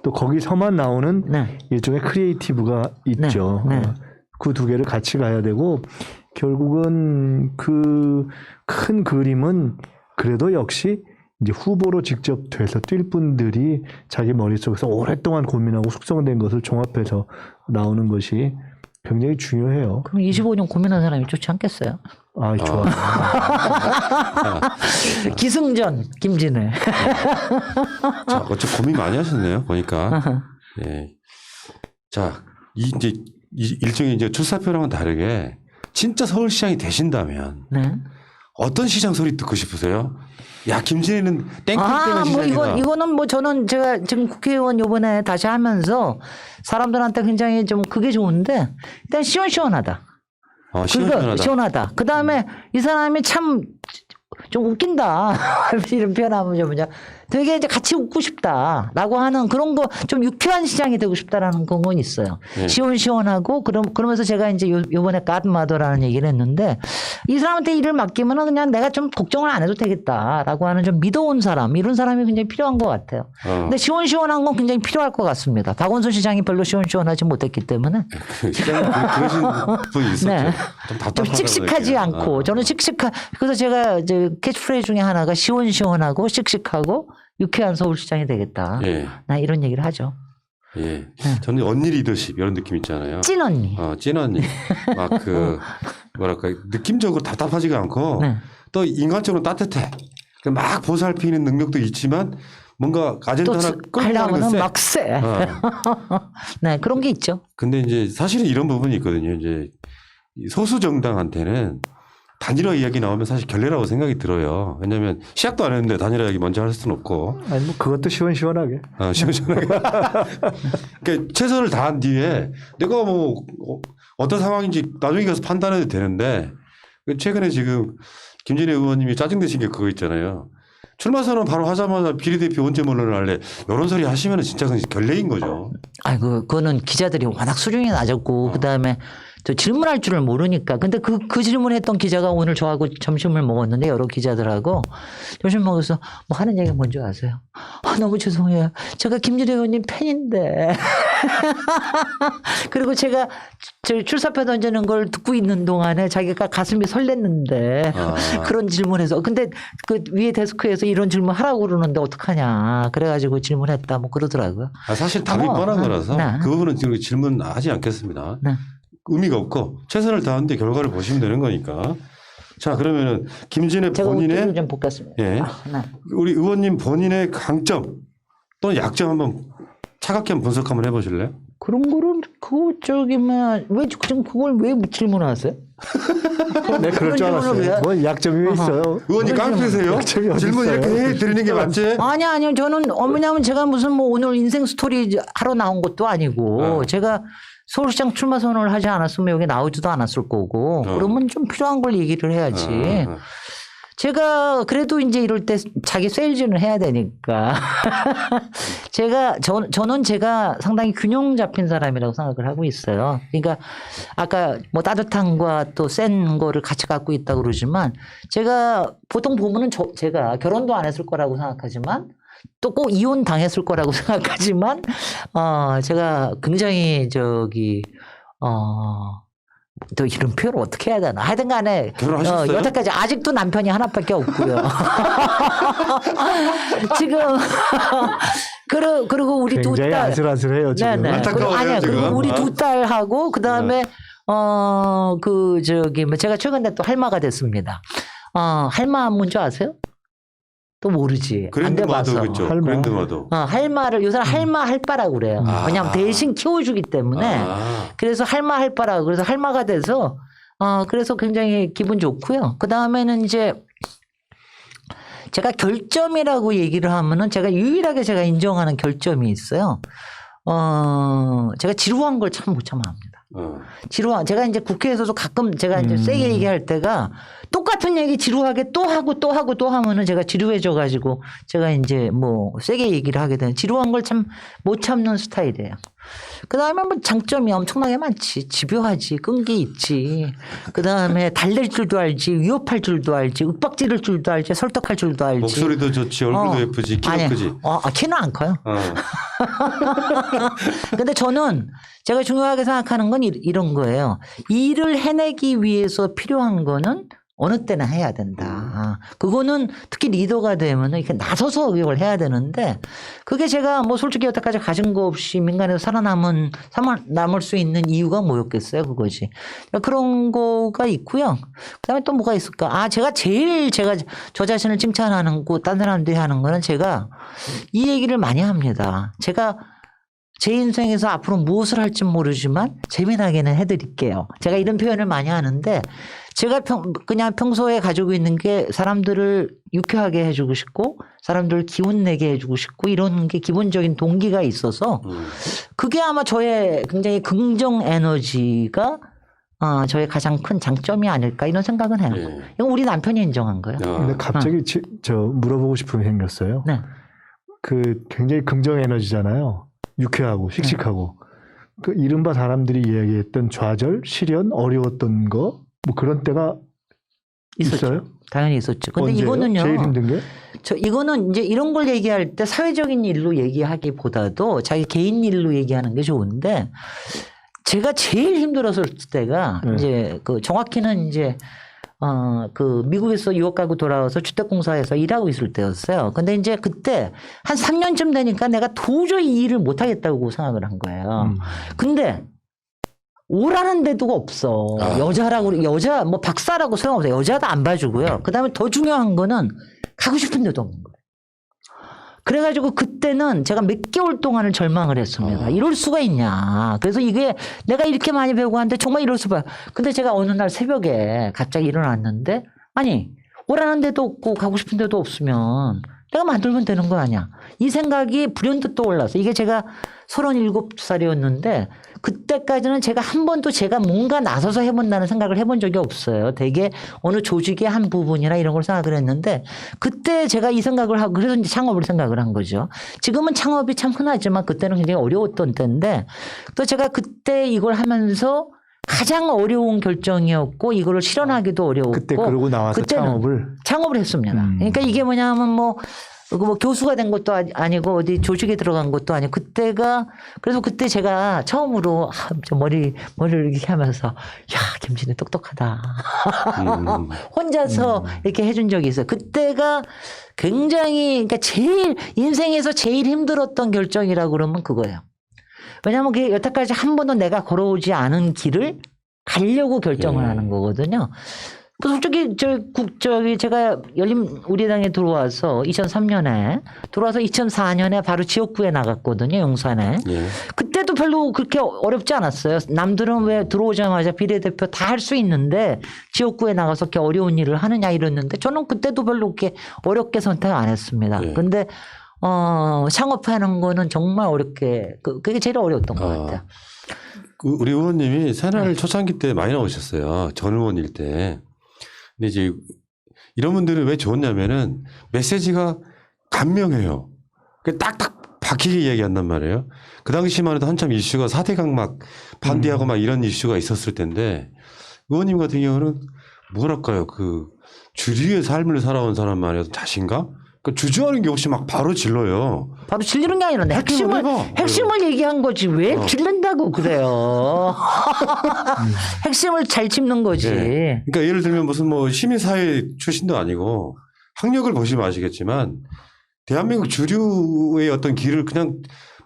또 거기서만 나오는 네. 일종의 크리에이티브가 있죠. 네. 그 두 개를 같이 가야 되고 결국은 그 큰 그림은 그래도 역시 이제 후보로 직접 돼서 뛸 분들이 자기 머릿속에서 오랫동안 고민하고 숙성된 것을 종합해서 나오는 것이 굉장히 중요해요. 그럼 25년 고민한 사람이 좋지 않겠어요? 좋아. 기승전 김진애. 자, 어째 고민 많이 하셨네요. 보니까. 예. 자, 이제 일종의 이제 출사표랑은 다르게 진짜 서울시장이 되신다면 네. 어떤 시장 소리 듣고 싶으세요? 야, 김진애는 땡땡땡 뭐 시장이다. 이거는 뭐 저는 제가 지금 국회의원 요번에 다시 하면서 사람들한테 굉장히 좀 그게 좋은데 일단 시원시원하다. 시원하다. 시원하다. 그 다음에 이 사람이 참 좀 웃긴다. 이런 표현하면 좀 뭐냐. 되게 이제 같이 웃고 싶다라고 하는 그런 거 좀 유쾌한 시장이 되고 싶다라는 건 있어요. 네. 시원시원하고 그러면서 제가 이제 요번에 갓마더라는 얘기를 했는데 이 사람한테 일을 맡기면은 그냥 내가 좀 걱정을 안 해도 되겠다라고 하는 좀 믿어온 사람 이런 사람이 굉장히 필요한 것 같아요. 근데 시원시원한 건 굉장히 필요할 것 같습니다. 박원순 시장이 별로 시원시원하지 못했기 때문에 시장님 그러신 분이 있었죠. 네. 좀 좀 답답하다고 씩씩하지 그럴게요. 않고 저는 그래서 제가 이제 캐치프레이즈 중에 하나가 시원시원하고 씩씩하고 유쾌한 서울시장이 되겠다. 예. 나 이런 얘기를 하죠. 예. 저는 언니 리더십 이런 느낌 있잖아요. 찐 언니. 찐 언니. 막 뭐랄까 느낌적으로 답답하지가 않고 네. 또 인간적으로 따뜻해. 막 보살피는 능력도 있지만 뭔가 아젠다 또 하나 끌고 가는 하려면 건 쎄. 막 쎄. 네, 그런 게 있죠. 근데 이제 사실은 이런 부분이 있거든요. 이제 이 소수 정당한테는 단일화 이야기 나오면 사실 결례라고 생각이 들어요. 왜냐하면 시작도 안 했는데 단일화 이야기 먼저 할 수는 없고. 뭐 그것도 시원시원하게. 시원시원하게. 그러니까 최선을 다한 뒤에 내가 뭐 어떤 상황인지 나중에 가서 판단해도 되는데 최근에 지금 김진애 의원님이 짜증내신 게 그거 있잖아요. 출마 선언 바로 하자마자 비례대표 언제 물러날 할래 이런 소리 하시면 진짜 결례인 거죠. 아이고, 그거는 기자들이 워낙 수준이 낮았고, 그 다음에 저 질문할 줄을 모르니까. 근데 그 질문했던 기자가 오늘 저하고 점심을 먹었는데 여러 기자들하고 점심 먹어서 뭐 하는 얘기가 뭔지 아세요? 너무 죄송해요. 제가 김진애 의원님 팬인데. 그리고 제가 저 출사표 던지는 걸 듣고 있는 동안에 자기가 가슴이 설렜는데 그런 질문해서 근데 그 위에 데스크에서 이런 질문 하라고 그러는데 어떡하냐. 그래가지고 질문했다 뭐 그러더라고요. 사실 답이 뻔한 거라서 네. 그 부분은 지금 질문하지 않겠습니다. 네. 의미가 없고 최선을 다하는데 결과를 보시면 되는 거니까. 자 그러면은 김진애 제가 본인의 옷들을 좀 벗겠습니다. 예. 네. 우리 의원님 본인의 강점 또는 약점 한번 차갑게 한번 분석 한번 해보실래요? 그런 거를 왜 지금 그걸 왜 질문하세요? 네, 그럴 줄 알았어요. 뭐 약점이 왜 있어요? 의원님 깡패세요? 약점이 어디 질문 있어요? 이렇게 해 드리는 게 맞지? 아니요. 저는 왜냐하면 제가 무슨 뭐 오늘 인생 스토리 하러 나온 것도 아니고 제가 서울시장 출마 선언을 하지 않았으면 여기 나오지도 않았을 거고 그러면 좀 필요한 걸 얘기를 해야지. 제가 그래도 이제 이럴 때 자기 세일즈는 해야 되니까. 저는 제가 상당히 균형 잡힌 사람이라고 생각을 하고 있어요. 그러니까 아까 뭐 따뜻함과 또 센 거를 같이 갖고 있다고 그러지만 제가 보통 보면은 제가 결혼도 안 했을 거라고 생각하지만 또 꼭 이혼 당했을 거라고 생각하지만, 제가 굉장히 또 이런 표현을 어떻게 해야 되나. 하여튼 간에, 결혼하셨어요? 여태까지 아직도 남편이 하나밖에 없고요. 지금, 그리고 우리 두 굉장히 딸. 아슬아슬해요 지금. 네네. 안타까워요, 아니요. 지금. 그리고 우리 두 딸하고, 그 다음에, 제가 최근에 또 할마가 됐습니다. 할마 뭔지 아세요? 또 모르지. 안 그랜드마도 돼봐서. 그렇죠. 할마. 그랜드마도. 할마를 요새는 할마 할바라고 그래요. 왜냐하면 대신 키워주기 때문에. 그래서 할마 할바라고 그래서 할마가 돼서 그래서 굉장히 기분 좋고요. 그 다음에는 이제 제가 결점이라고 얘기를 하면은 제가 유일하게 제가 인정하는 결점이 있어요. 제가 지루한 걸 참 못 참아합니다. 지루한 제가 이제 국회에서도 가끔 제가 이제 세게 얘기할 때가 똑같은 얘기 지루하게 또 하고 또 하고 또 하면은 제가 지루해져 가지고 제가 이제 뭐 세게 얘기를 하게 되는 지루한 걸 참 못 참는 스타일이에요. 그다음에 뭐 장점이 엄청나게 많지. 집요하지. 끈기 있지. 그다음에 달랠 줄도 알지. 위협할 줄도 알지. 윽박지를 줄도 알지. 설득할 줄도 알지. 목소리도 좋지, 얼굴도 예쁘지, 키도 아니, 크지. 키는 안 커요. 근데 저는 제가 중요하게 생각하는 건 이런 거예요. 일을 해내기 위해서 필요한 거는 어느 때나 해야 된다. 그거는 특히 리더가 되면은 이렇게 나서서 이걸 해야 되는데 그게 제가 뭐 솔직히 여태까지 가진 거 없이 민간에서 살아남을 수 있는 이유가 뭐였겠어요? 그거지. 그런 거가 있고요. 그다음에 또 뭐가 있을까? 제가 저 자신을 칭찬하는 거, 딴 사람들이 하는 거는 제가 이 얘기를 많이 합니다. 제가 제 인생에서 앞으로 무엇을 할지 모르지만 재미나게는 해드릴게요. 제가 이런 표현을 많이 하는데 제가 그냥 평소에 가지고 있는 게 사람들을 유쾌하게 해주고 싶고 사람들을 기운내게 해주고 싶고 이런 게 기본적인 동기가 있어서 그게 아마 저의 굉장히 긍정 에너지가 저의 가장 큰 장점이 아닐까 이런 생각은 해요. 이건 우리 남편이 인정한 거예요. 근데 갑자기 저 물어보고 싶은 게 생겼어요. 네. 굉장히 긍정 에너지잖아요. 유쾌하고 씩씩하고 그 이른바 사람들이 이야기했던 좌절, 시련, 어려웠던 거 뭐 그런 때가 있어요? 당연히 있었죠. 근데 언제예요? 이거는요. 제일 힘든 게? 이거는 이제 이런 걸 얘기할 때 사회적인 일로 얘기하기보다도 자기 개인 일로 얘기하는 게 좋은데 제가 제일 힘들었을 때가 이제 정확히는 이제 미국에서 유학 가고 돌아와서 주택공사에서 일하고 있을 때였어요. 근데 이제 그때 한 3년쯤 되니까 내가 도저히 이 일을 못 하겠다고 생각을 한 거예요. 근데 오라는 데도 없어. 여자, 뭐 박사라고 소용없어요. 여자도 안 봐주고요. 그 다음에 더 중요한 거는 가고 싶은 데도 없는 거예요. 그래가지고 그때는 제가 몇 개월 동안을 절망을 했습니다. 이럴 수가 있냐. 그래서 이게 내가 이렇게 많이 배우고 하는데 정말 이럴 수가. 근데 제가 어느 날 새벽에 갑자기 일어났는데 아니 오라는 데도 없고 가고 싶은 데도 없으면 내가 만들면 되는 거 아니야. 이 생각이 불현듯 떠올라서 이게 제가 37살이었는데 그때까지는 제가 한 번도 제가 뭔가 나서서 해본다는 생각을 해본 적이 없어요. 되게 어느 조직의 한 부분이나 이런 걸 생각을 했는데 그때 제가 이 생각을 하고 그래서 이제 창업을 생각을 한 거죠. 지금은 창업이 참 흔하지만 그때는 굉장히 어려웠던 때인데 또 제가 그때 이걸 하면서 가장 어려운 결정이었고 이거를 실현하기도 어려웠고 그때 그러고 나와서 그때는 창업을 했습니다. 그러니까 이게 뭐냐면 뭐 교수가 된 것도 아니고 어디 조직에 들어간 것도 아니고 그때가 그래서 그때 제가 처음으로 머리를 이렇게 하면서 야 김진애 똑똑하다 혼자서 이렇게 해준 적이 있어요. 그때가 굉장히 그러니까 제일 인생에서 제일 힘들었던 결정이라고 그러면 그거예요. 왜냐하면 그게 여태까지 한 번도 내가 걸어오지 않은 길을 가려고 결정을 하는 거거든요. 솔직히 제가 우리당에 들어와서 2003년에 들어와서 2004년에 바로 지역구에 나갔거든요. 용산에. 예. 그때도 별로 그렇게 어렵지 않았어요. 남들은 왜 들어오자마자 비례대표 다 할 수 있는데 지역구에 나가서 이렇게 어려운 일을 하느냐 이랬는데 저는 그때도 별로 그렇게 어렵게 선택 안 했습니다. 예. 근데 창업하는 거는 정말 어렵게 그게 제일 어려웠던 것 같아요. 우리 의원님이 새날 초창기 때 많이 나오셨어요. 전 의원일 때. 근데 이제 이런 분들은 왜 좋냐면은 메시지가 간명해요. 딱딱 박히게 얘기한단 말이에요. 그 당시만 해도 한참 이슈가 4대 강막 반대하고 막 이런 이슈가 있었을 텐데 의원님 같은 경우는 뭐랄까요. 그 주류의 삶을 살아온 사람만 해도 자신감? 그 주저하는 게 없이 막 바로 질러요. 바로 질리는 게 아니라 핵심을 얘기한 거지 왜 질른다고 그래요. 핵심을 잘 짚는 거지. 네. 그러니까 예를 들면 무슨 뭐 시민사회 출신도 아니고 학력을 보시면 아시겠지만 대한민국 주류의 어떤 길을 그냥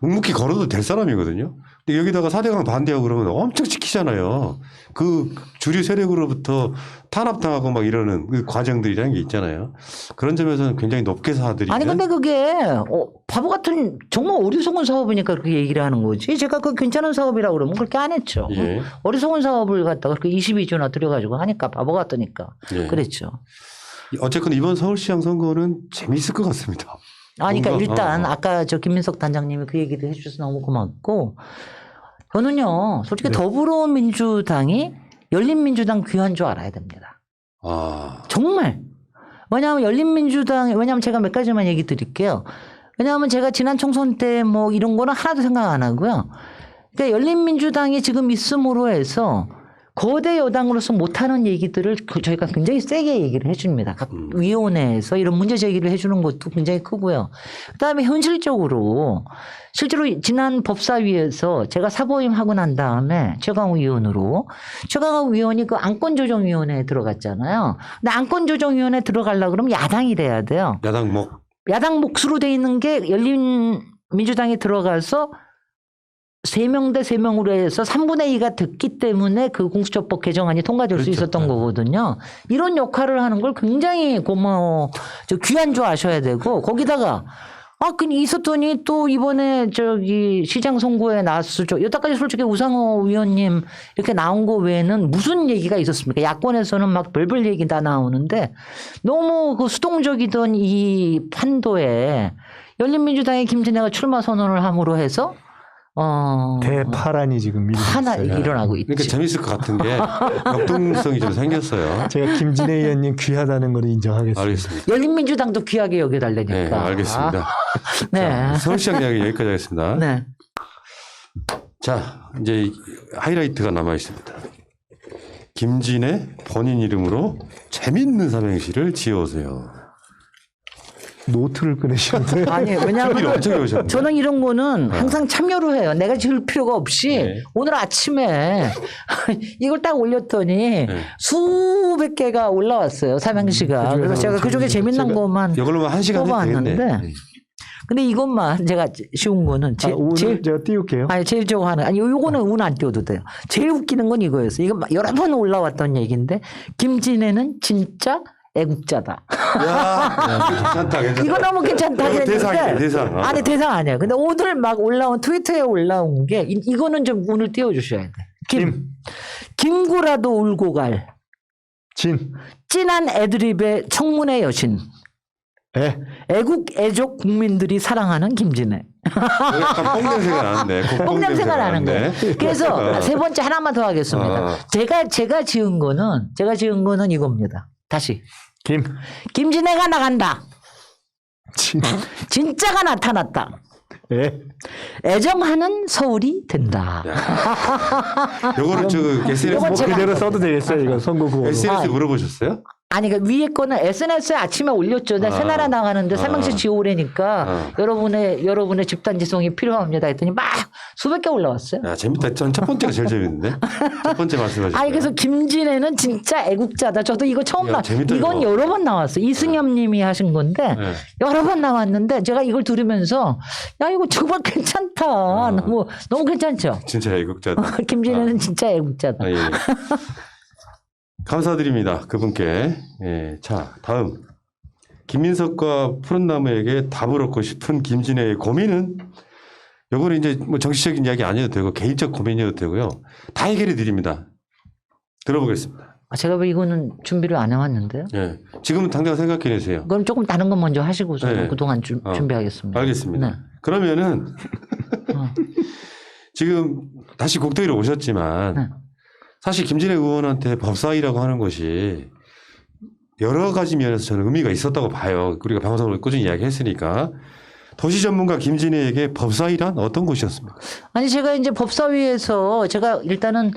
묵묵히 걸어도 될 사람이거든요. 근데 여기다가 4대강 반대하고 그러면 엄청 지키잖아요. 그 주류 세력으로부터 탄압당하고 막 이러는 그 과정들이라는 게 있잖아요. 그런 점에서는 굉장히 높게 사들이는. 아니 근데 그게 바보 같은 정말 어리석은 사업이니까 그렇게 얘기를 하는 거지. 제가 그 괜찮은 사업이라고 그러면 그렇게 안 했죠. 예. 어리석은 사업을 갖다가 그렇게 22조나 들여가지고 하니까 바보 같으니까 예. 그랬죠. 어쨌건 이번 서울시장 선거는 재미있을 것 같습니다. 아니, 그러니까 뭔가, 일단 아까 저 김민석 단장님이 그 얘기를 해주셔서 너무 고맙고 저는요 솔직히 더불어민주당이 열린민주당 귀한 줄 알아야 됩니다. 아. 정말. 왜냐하면 왜냐하면 제가 몇 가지만 얘기 드릴게요. 왜냐하면 제가 지난 총선 때 뭐 이런 거는 하나도 생각 안 하고요. 그러니까 열린민주당이 지금 있음으로 해서 거대 여당으로서 못하는 얘기들을 저희가 굉장히 세게 얘기를 해줍니다. 각 위원회에서 이런 문제 제기를 해주는 것도 굉장히 크고요. 그다음에 현실적으로 실제로 지난 법사위에서 제가 사보임하고 난 다음에 최강욱 의원이 그 안건조정위원회에 들어갔잖아요. 근데 안건조정위원회에 들어가려고 그러면 야당이 돼야 돼요. 야당 몫으로 돼 있는 게 열린민주당에 들어가서 3명 대 3명으로 해서 3분의 2가 됐기 때문에 그 공수처법 개정안이 통과될 수 있었던 거거든요. 이런 역할을 하는 걸 굉장히 귀한 줄 아셔야 되고 거기다가 있었더니 또 이번에 시장 선거에 나왔었죠. 여태까지 솔직히 우상호 의원님 이렇게 나온 거 외에는 무슨 얘기가 있었습니까? 야권에서는 막 별별 얘기 다 나오는데 너무 그 수동적이던 이 판도에 열린민주당의 김진애가 출마 선언을 함으로 해서 대파란이 지금 일어나고 있죠. 그러니까 재밌을 것 같은 게 역동성이 좀 생겼어요. 제가 김진애 의원님 귀하다는 걸 인정하겠습니다. 알겠습니다. 열린민주당도 귀하게 여겨달라니까. 네, 알겠습니다. 네. 자, 서울시장 이야기 여기까지 하겠습니다. 네. 자, 이제 하이라이트가 남아 있습니다. 김진애 본인 이름으로 재밌는 삼행시를 지어오세요. 노트를 꺼내시는데. 아니, 왜냐하면 저는 이런 거는 항상 참여를 해요. 내가 지을 필요가 없이 오늘 아침에 이걸 딱 올렸더니 수백 개가 올라왔어요. 삼행시가. 그래서 제가 그중에 재밌는 것만 이걸로만 1시간 뽑아왔는데 근데 이것만 제가 쉬운 거는 제일 제가 띄울게요. 아니 제일 저거 하는 요거는 운 안 띄워도 돼요. 제일 웃기는 건 이거였어요. 이거 여러 번 올라왔던 얘기인데 김진애는 진짜 애국자다. 괜찮다. 이거 너무 괜찮다. 대상. 아니 대상 아니야. 근데 오늘 막 올라온 트위터에 올라온 게 이거는 좀 운을 띄워주셔야 돼. 김구라도 울고 갈. 찐한 애드립의 청문회 여신. 애국 애족 국민들이 사랑하는 김진애. 약간 뽕냄새가 나는데. 뽕냄새가 나는 거예요. 그래서 세 번째 하나만 더 하겠습니다. 제가 지은 거는 이겁니다. 다시. 김진애가 나간다. 진짜가 나타났다. 예. 애정하는 서울이 된다. 요거는 저 SNS 요건 제가 그대로 써도 되겠어요. 이거 선거 구호로. SNS 물어보셨어요? 아니 그 위에 거는 SNS에 아침에 올렸죠. 나 새나라 나가는데 삼행시 지오래니까 여러분의 집단 지성이 필요합니다. 했더니 막 수백 개 올라왔어요. 야, 재밌다. 전 첫 번째가 제일 재밌는데. 첫 번째 말씀하셨어요. 아니 그래서 김진애는 진짜 애국자다. 저도 이거 처음 야, 재밌다, 이건 이거. 여러 번 나왔어요. 이승엽님이 하신 건데 네. 여러 번 나왔는데 제가 이걸 들으면서 야 이거 정말 괜찮다. 너무 괜찮죠. 진짜 애국자다. 김진애는 진짜 애국자다. 아, 예. 감사드립니다. 그분께. 예. 자, 다음. 김민석과 푸른나무에게 답을 얻고 싶은 김진애의 고민은 요거는 이제 뭐 정치적인 이야기 아니어도 되고 개인적 고민이어도 되고요. 다 해결해 드립니다. 들어보겠습니다. 제가 왜 이거는 준비를 안 해왔는데요? 예. 지금은 당장 생각해내세요. 그럼 조금 다른 거 먼저 하시고서 네. 그동안 준비하겠습니다. 알겠습니다. 네. 그러면은 어. 지금 다시 국토위로 오셨지만 네. 사실 김진애 의원한테 법사위라고 하는 것이 여러 가지 면에서 저는 의미가 있었다고 봐요. 우리가 방송을 꾸준히 이야기했으니까. 도시 전문가 김진애에게 법사위란 어떤 곳이었습니까? 아니 제가 이제 법사위에서 제가 일단은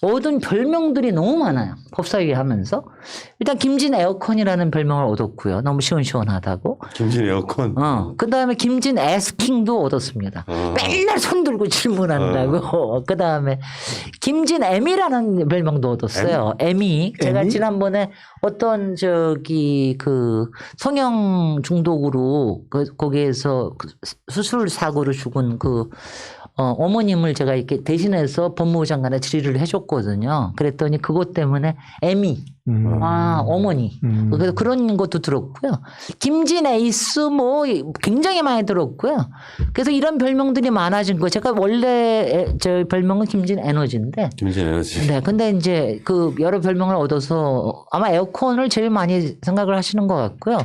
얻은 별명들이 너무 많아요. 법사위 하면서 일단 김진 에어컨이라는 별명을 얻었고요. 너무 시원시원하다고. 김진애 에어컨. 그다음에 김진 에스킹도 얻었습니다. 맨날 손 들고 질문한다고. 그다음에 김진 M이라는 별명도 얻었어요. M이 제가 M이? 지난번에 어떤 저기 그 성형 중독으로 거기에서 그 수술 사고로 죽은 그 어머님을 제가 이렇게 대신해서 법무부 장관에 질의를 해줬거든요. 그랬더니 그것 때문에 애미, 어머니. 그래서 그런 것도 들었고요. 김진 에이스 뭐 굉장히 많이 들었고요. 그래서 이런 별명들이 많아진 거. 제가 원래 저 별명은 김진 에너지인데. 김진애 에너지. 네. 근데 이제 그 여러 별명을 얻어서 아마 에어컨을 제일 많이 생각을 하시는 것 같고요.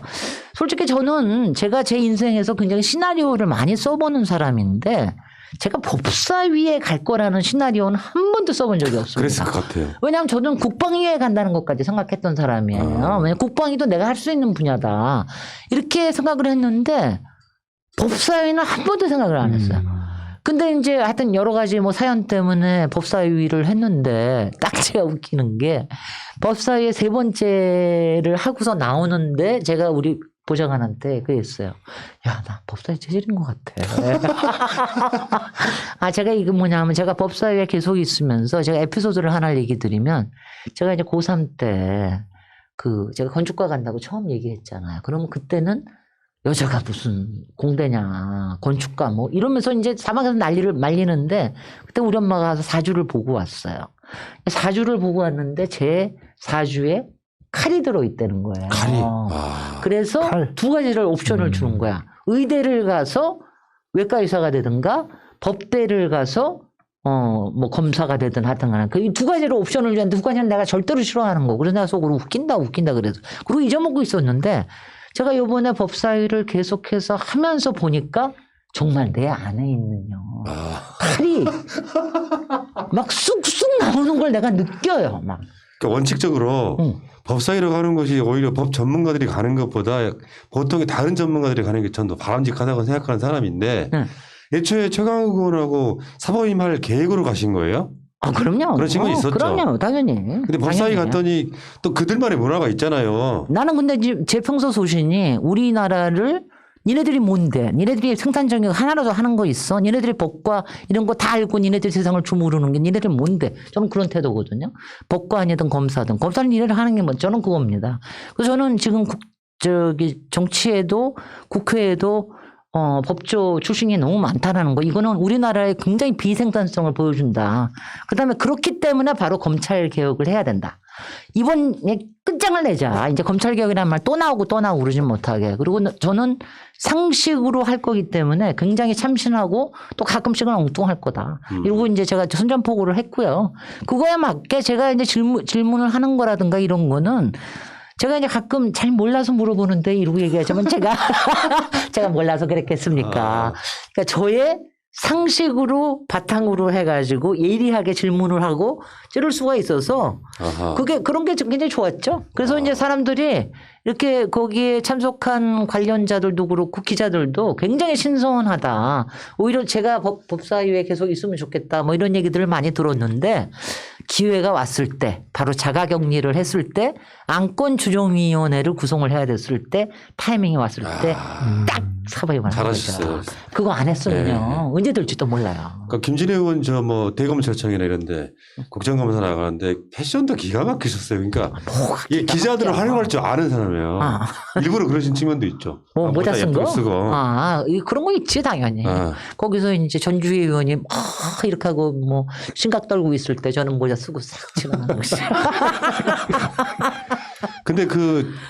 솔직히 저는 제가 제 인생에서 굉장히 시나리오를 많이 써보는 사람인데 제가 법사위에 갈 거라는 시나리오는 한 번도 써본 적이 없습니다. 그랬을 것 같아요. 왜냐하면 저는 국방위에 간다는 것까지 생각했던 사람이에요. 왜냐하면 국방위도 내가 할 수 있는 분야다. 이렇게 생각을 했는데 법사위는 한 번도 생각을 안 했어요. 근데 이제 하여튼 여러 가지 뭐 사연 때문에 법사위를 했는데 딱 제가 웃기는 게 법사위에 세 번째를 하고서 나오는데 제가 우리 보좌관한테 그랬어요. 야, 나 법사위 체질인 것 같아. 제가 이거 뭐냐면 제가 법사위에 계속 있으면서 제가 에피소드를 하나 얘기 드리면 제가 이제 고3 때 제가 건축과 간다고 처음 얘기했잖아요. 그러면 그때는 여자가 무슨 공대냐, 건축가 뭐 이러면서 이제 사막에서 난리를 말리는데 그때 우리 엄마가 가서 사주를 보고 왔어요. 사주를 보고 왔는데 제 사주에 칼이 들어있다는 거예요. 칼이. 그래서 칼. 두 가지를 옵션을 주는 거야. 의대를 가서 외과 의사가 되든가 법대를 가서 뭐 검사가 되든 하여튼 간에 그 두 가지로 옵션을 주는데 두 가지는 내가 절대로 싫어하는 거고 그래서 내가 속으로 웃긴다 그래서 그리고 잊어먹고 있었는데 제가 요번에 법사위를 계속해서 하면서 보니까 정말 내 안에 있는요. 칼이 막 쑥쑥 나오는 걸 내가 느껴요. 막. 그러니까 원칙적으로 법사위로 가는 것이 오히려 법 전문가들이 가는 것보다 보통의 다른 전문가들이 가는 게 전 더 바람직하다고 생각하는 사람인데 애초에 최강욱 의원하고 사법임할 계획으로 가신 거예요? 그럼요. 그런 친구 있었죠. 그럼요. 당연히. 근데 법사위 갔더니 또 그들만의 문화가 있잖아요. 나는 근데 제 평소 소신이 우리나라를 니네들이 뭔데? 니네들이 생산적인 하나라도 하는 거 있어? 니네들이 법과 이런 거 다 알고 니네들이 세상을 주무르는 게 니네들이 뭔데? 저는 그런 태도거든요. 법관이든 검사든. 검사는 니네들 하는 게 뭐 저는 그겁니다. 그래서 저는 지금 정치에도 국회에도 법조 출신이 너무 많다라는 거. 이거는 우리나라의 굉장히 비생산성을 보여준다. 그다음에 그렇기 때문에 바로 검찰 개혁을 해야 된다. 이번에 끝장을 내자. 이제 검찰 개혁이라는 말 또 나오고 그러진 못하게. 그리고 저는 상식으로 할 거기 때문에 굉장히 참신하고 또 가끔씩은 엉뚱할 거다. 그리고 이제 제가 선전포고를 했고요. 그거에 맞게 제가 이제 질문을 하는 거라든가 이런 거는 제가 이제 가끔 잘 몰라서 물어보는데 이러고 얘기하자면 제가 몰라서 그랬겠습니까? 그러니까 저의 상식으로 바탕으로 해가지고 예리하게 질문을 하고 찌를 수가 있어서 그런 게 굉장히 좋았죠. 그래서 이제 사람들이 이렇게 거기에 참석한 관련자들도 그렇고 기자들도 굉장히 신선하다. 오히려 제가 법사위에 계속 있으면 좋겠다. 뭐 이런 얘기들을 많이 들었는데 기회가 왔을 때 바로 자가격리를 했을 때 안건조정위원회를 구성을 해야 됐을 때 타이밍이 왔을 때 딱 사법위원회 잘하셨어요. 그거 안 했으면요. 네. 언제 될지도 몰라요. 그러니까 김진애 의원 저 뭐 대검찰청이나 이런데 국정감사 나가는데 패션도 기가 막히셨어요. 그러니까 이 기자들을 활용할 줄 아는 사람이에요. 아. 일부러 그러신 측면도 있죠. 뭐 모자 쓴 거? 쓰고. 그런 거 있지 당연히. 거기서 이제 전주희 의원이 막 이렇게 하고 뭐 심각 떨고 있을 때 저는 모자 쓰고 싹 지나가는 거지. 근데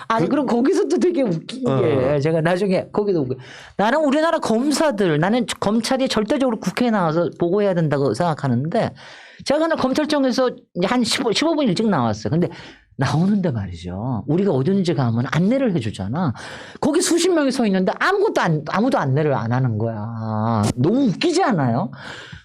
아니 그럼 거기서도 되게 웃긴 게 제가 나중에 거기도 웃겨. 나는 우리나라 검사들 나는 검찰이 절대적으로 국회에 나와서 보고해야 된다고 생각하는데 제가 그날 검찰청에서 한 15분 일찍 나왔어요. 근데 나오는데 말이죠. 우리가 어딘지 가면 안내를 해주잖아. 거기 수십 명이 서 있는데 아무도 안내를 안 하는 거야. 너무 웃기지 않아요?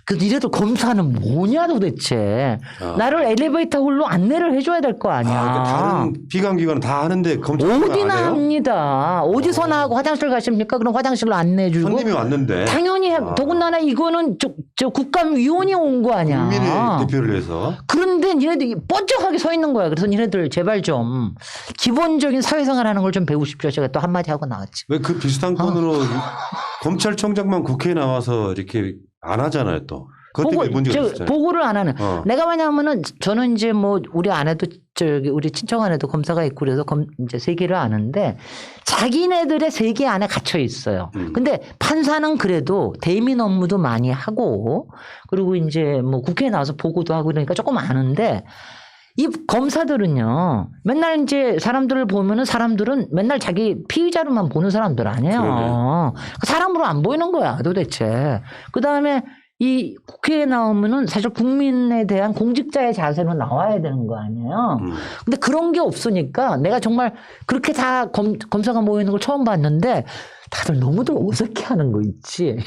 그 니네들 검사는 뭐냐 도대체. 나를 엘리베이터 홀로 안내를 해줘야 될 거 아니야. 그러니까 다른 비관기관은 다 하는데 검찰 어디나 합니다. 어디서나 하고 화장실 가십니까? 그럼 화장실로 안내해주고. 손님이 왔는데 당연히 더군다나 이거는 저 국감위원이 온 거 아니야. 국민의 대표를 위해서. 그런데 니네들이 뻗쩍하게 서 있는 거야. 그래서 니네들 제발 좀 기본적인 사회생활 하는 걸 좀 배우십시오. 제가 또 한마디 하고 나왔지. 왜 그 비슷한 건으로 검찰총장만 국회에 나와서 이렇게 안 하잖아요 또. 그것 때문에 문제가 있었잖아요. 보고를 안 하는. 내가 왜냐하면은 저는 이제 뭐 우리 아내도 우리 친척 아내도 검사가 있고 그래서 이제 세계를 아는데 자기네들의 세계 안에 갇혀 있어요. 근데 판사는 그래도 대민 업무도 많이 하고 그리고 이제 뭐 국회에 나와서 보고도 하고 그러니까 조금 아는데 이 검사들은요 맨날 이제 사람들을 보면은 사람들은 맨날 자기 피의자로만 보는 사람들 아니에요. 그러네. 사람으로 안 보이는 거야 도대체. 그 다음에 이 국회에 나오면은 사실 국민에 대한 공직자의 자세로 나와야 되는 거 아니에요. 근데 그런 게 없으니까 내가 정말 그렇게 다 검사가 모이는 걸 처음 봤는데 다들 너무들 어색해하는 거 있지.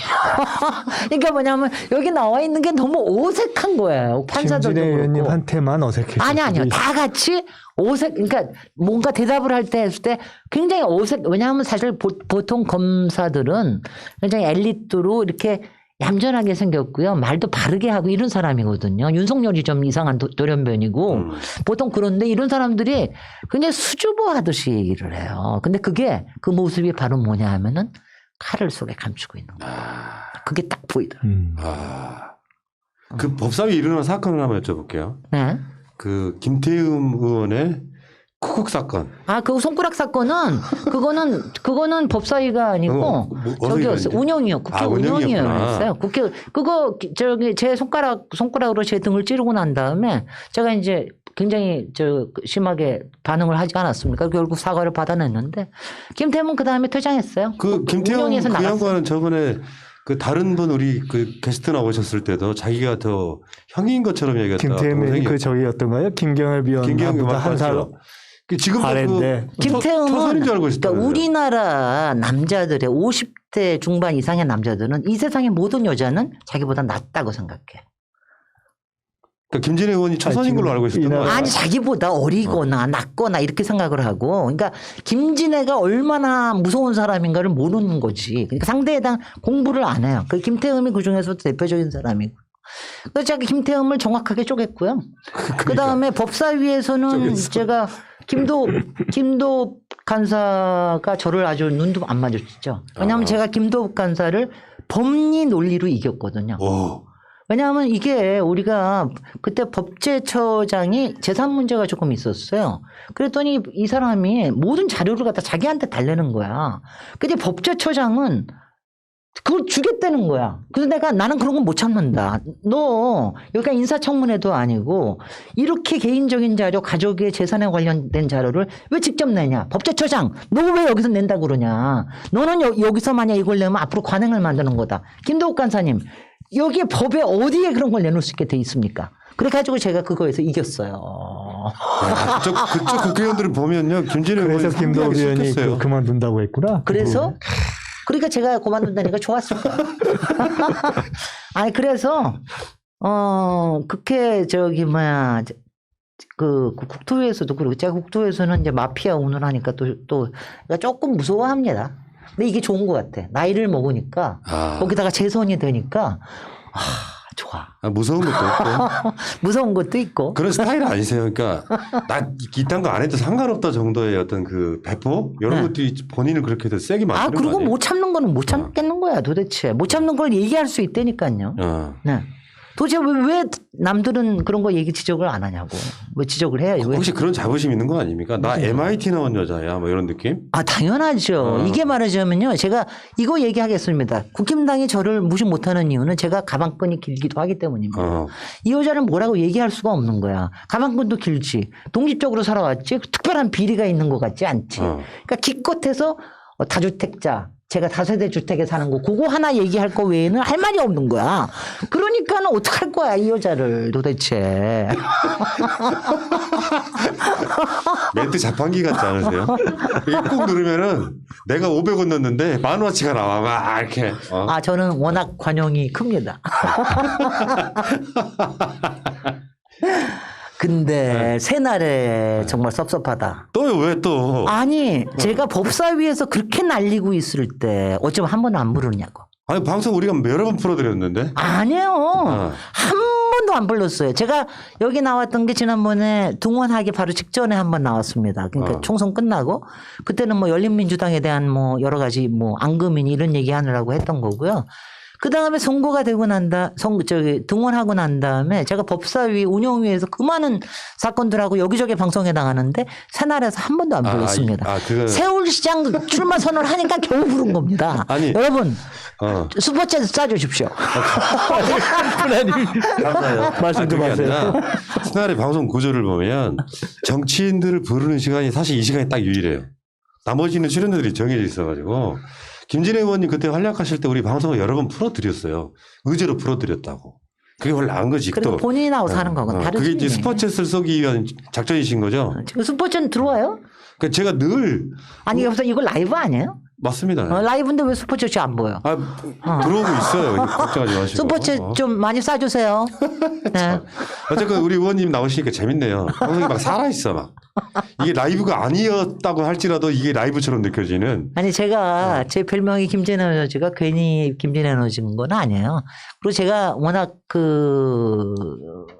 그러니까 뭐냐면 여기 나와 있는 게 너무 어색한 거예요. 판사들도 김진애 그렇고. 의원님한테만 어색해요. 아니요. 다 같이 그러니까 뭔가 대답을 할 때 했을 때 굉장히 왜냐하면 사실 보통 검사들은 굉장히 엘리트로 이렇게 얌전하게 생겼고요. 말도 바르게 하고 이런 사람이거든요. 윤석열이 좀 이상한 돌연변이고 보통 그런데 이런 사람들이 굉장히 수줍어 하듯이 얘기를 해요. 근데 그 모습이 바로 뭐냐 하면은 칼을 속에 감추고 있는 거예요. 그게 딱 보이더라고요. 그 법사위 일어난 사건을 한번 여쭤볼게요. 네. 그 김태흠 의원의 쿠쿡 사건. 그 손가락 사건은 그거는 법사위가 아니고 저기였어요. 운영이요. 국회 운영위원회였어요. 국회 제 손가락으로 제 등을 찌르고 난 다음에 제가 이제 굉장히 심하게 반응을 하지 않았습니까? 결국 사과를 받아냈는데 김태흠은 그 다음에 퇴장했어요. 그 김태흠 운영위에서 그 나갔어요. 양반은 저번에 그 다른 분 우리 그 게스트 나오셨을 때도 자기가 더 형인 것처럼 얘기했다. 김태흠이 그 저기였던가요? 김경엽 의원보다 한 살 지금 아래인데 초선인 줄 알고 김태흠은 있었다. 그러니까 우리나라 남자들의 50대 중반 이상의 남자들은 이 세상의 모든 여자는 자기보다 낫다고 생각해. 그러니까 김진애 의원이 초선인 걸로 알고 있었던 거예요. 아니 자기보다 어리거나 낫거나 이렇게 생각을 하고 그러니까 김진애가 얼마나 무서운 사람인가를 모르는 거지. 그러니까 상대에 대한 공부를 안 해요. 그 김태흠이 그중에서도 대표적인 사람이고. 그래서 제가 김태흠을 정확하게 쪼갰고요. 그 다음에 법사위에서는 제가 김도읍 간사가 저를 아주 눈도 안 마주쳤죠. 왜냐하면 제가 김도읍 간사를 법리 논리로 이겼거든요. 왜냐하면 이게 우리가 그때 법제처장이 재산 문제가 조금 있었어요. 그랬더니 이 사람이 모든 자료를 갖다 자기한테 달래는 거야. 근데 법제처장은 그걸 주겠다는 거야. 그래서 나는 그런 건 못 참는다. 너 여기가 인사청문회도 아니고 이렇게 개인적인 자료, 가족의 재산에 관련된 자료를 왜 직접 내냐. 법제처장 너 왜 여기서 낸다고 그러냐. 너는 여기서 만약 이걸 내면 앞으로 관행을 만드는 거다. 김도욱 간사님 여기에 법에 어디에 그런 걸 내놓을 수 있게 돼 있습니까? 그래가지고 제가 그거에서 이겼어요. 그쪽 국회의원들을 보면요. 김진애 의원이 그래서 김도욱 의원이 그만둔다고 했구나. 그래서 그러니까 제가 그만둔다니까 좋았을 거야. 아니 그래서 국회 그 국토위에서도 그러고 제가 국토위에서는 이제 마피아 운운하니까 또 그러니까 조금 무서워합니다. 근데 이게 좋은 것 같아. 나이를 먹으니까 거기다가 재선이 되니까 좋아. 무서운 것도 있고. 무서운 것도 있고. 그런 스타일 아니세요? 그러니까 나 이딴 거 안 해도 상관없다 정도의 어떤 그 배포 이런 네. 것들이 본인을 그렇게 세게 만드는 거 그리고 아니에요? 못 참는 거는 못 참겠는 거야 도대체. 못 참는 걸 얘기할 수 있다니까요. 네. 도대체 왜 남들은 그런 거 얘기 지적을 안 하냐고. 왜 지적을 해요? 왜? 혹시 그런 자부심 있는 거 아닙니까? 나 MIT 나온 여자야 뭐 이런 느낌? 당연하죠. 이게 말하자면요. 제가 이거 얘기하겠습니다. 국힘당이 저를 무시 못하는 이유는 제가 가방끈이 길기도 하기 때문입니다. 이 여자는 뭐라고 얘기할 수가 없는 거야. 가방끈도 길지. 독립적으로 살아왔지. 특별한 비리가 있는 것 같지 않지. 그러니까 기껏해서 다주택자. 제가 다세대 주택에 사는 거 그거 하나 얘기할 거 외에는 할 말이 없는 거야. 그러니까는 어떡할 거야 이 여자를 도대체. 멘트 자판기 같지 않으세요? 이게 꾹 누르면은 내가 500원 넣었는데 만원어치가 나와 막 이렇게. 저는 워낙 관용이 큽니다. 근데 새날에 정말 섭섭하다. 또요 왜 또? 아니 제가 법사위에서 그렇게 날리고 있을 때 어쩜 한 번 안 부르냐고. 아니 방송 우리가 여러 번 풀어드렸는데. 아니에요. 한 번도 안 불렀어요. 제가 여기 나왔던 게 지난번에 등원하기 바로 직전에 한 번 나왔습니다. 그러니까 총선 끝나고 그때는 뭐 열린민주당에 대한 뭐 여러 가지 뭐 앙금이니 이런 얘기 하느라고 했던 거고요. 그 다음에 선거가 되고 등원하고 난 다음에 제가 법사위 운영위에서 그 많은 사건들하고 여기저기 방송에 나가는데 새날에서 한 번도 안 불렀습니다. 서울시장 출마 선언을 하니까 겨우 부른 겁니다. 아니, 여러분 슈퍼챗 쏴주십시오. 감사해요. 말씀 좀 하세요. 새날의 방송 구조를 보면 정치인들을 부르는 시간이 사실 이 시간이 딱 유일해요. 나머지는 출연료들이 정해져 있어가지고 김진애 의원님 그때 활약하실 때 우리 방송을 여러 번 풀어드렸어요. 의제로 풀어드렸다고. 그게 원래 나은 거지. 그리고 본인이 나와서 하는 거건 다르지. 그게 이제 스포츠를 쏘기 위한 작전이신 거죠? 지금 스포츠는 들어와요? 그러니까 제가 늘 아니 여기서 이거 라이브 아니에요? 맞습니다. 라이브인데 왜 스포츠 안 보여? 들어오고 있어요. 걱정하지 마시고. 스포츠 좀 많이 쏴주세요. 네. 어쨌건 우리 의원님 나오시니까 재밌네요. 방송이 막 살아있어 막. 이게 라이브가 아니었다고 할지라도 이게 라이브처럼 느껴지는. 아니 제가 제 별명이 김진애 에너지가 괜히 김진애 에너지인 건 아니에요. 그리고 제가 워낙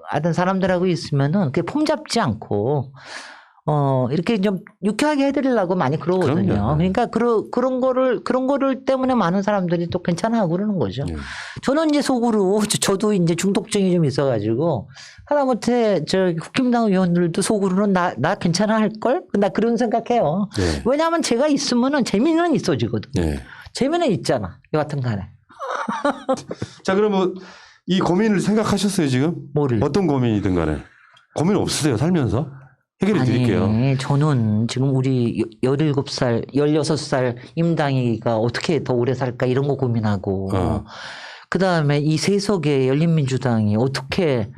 하여튼 사람들하고 있으면은 그게 폼 잡지 않고 이렇게 좀 유쾌하게 해드리려고 많이 그러거든요. 그럼요. 그러니까 그런 거를 때문에 많은 사람들이 또 괜찮아하고 그러는 거죠. 저는 이제 속으로 저도 이제 중독증이 좀 있어가지고 하다못해 국힘당 의원들도 속으로는 나 괜찮아 할걸? 나 그런 생각해요. 네. 왜냐하면 제가 있으면은 재미는 있어지거든. 네. 재미는 있잖아. 여하튼 간에. 자, 그러면 이 고민을 생각하셨어요, 지금? 뭐를? 어떤 고민이든 간에. 고민 없으세요, 살면서? 해결해 드릴게요. 아니, 저는 지금 우리 17살, 16살 임당이가 어떻게 더 오래 살까 이런 거 고민하고, 그 다음에 이 세석의 열린민주당이 어떻게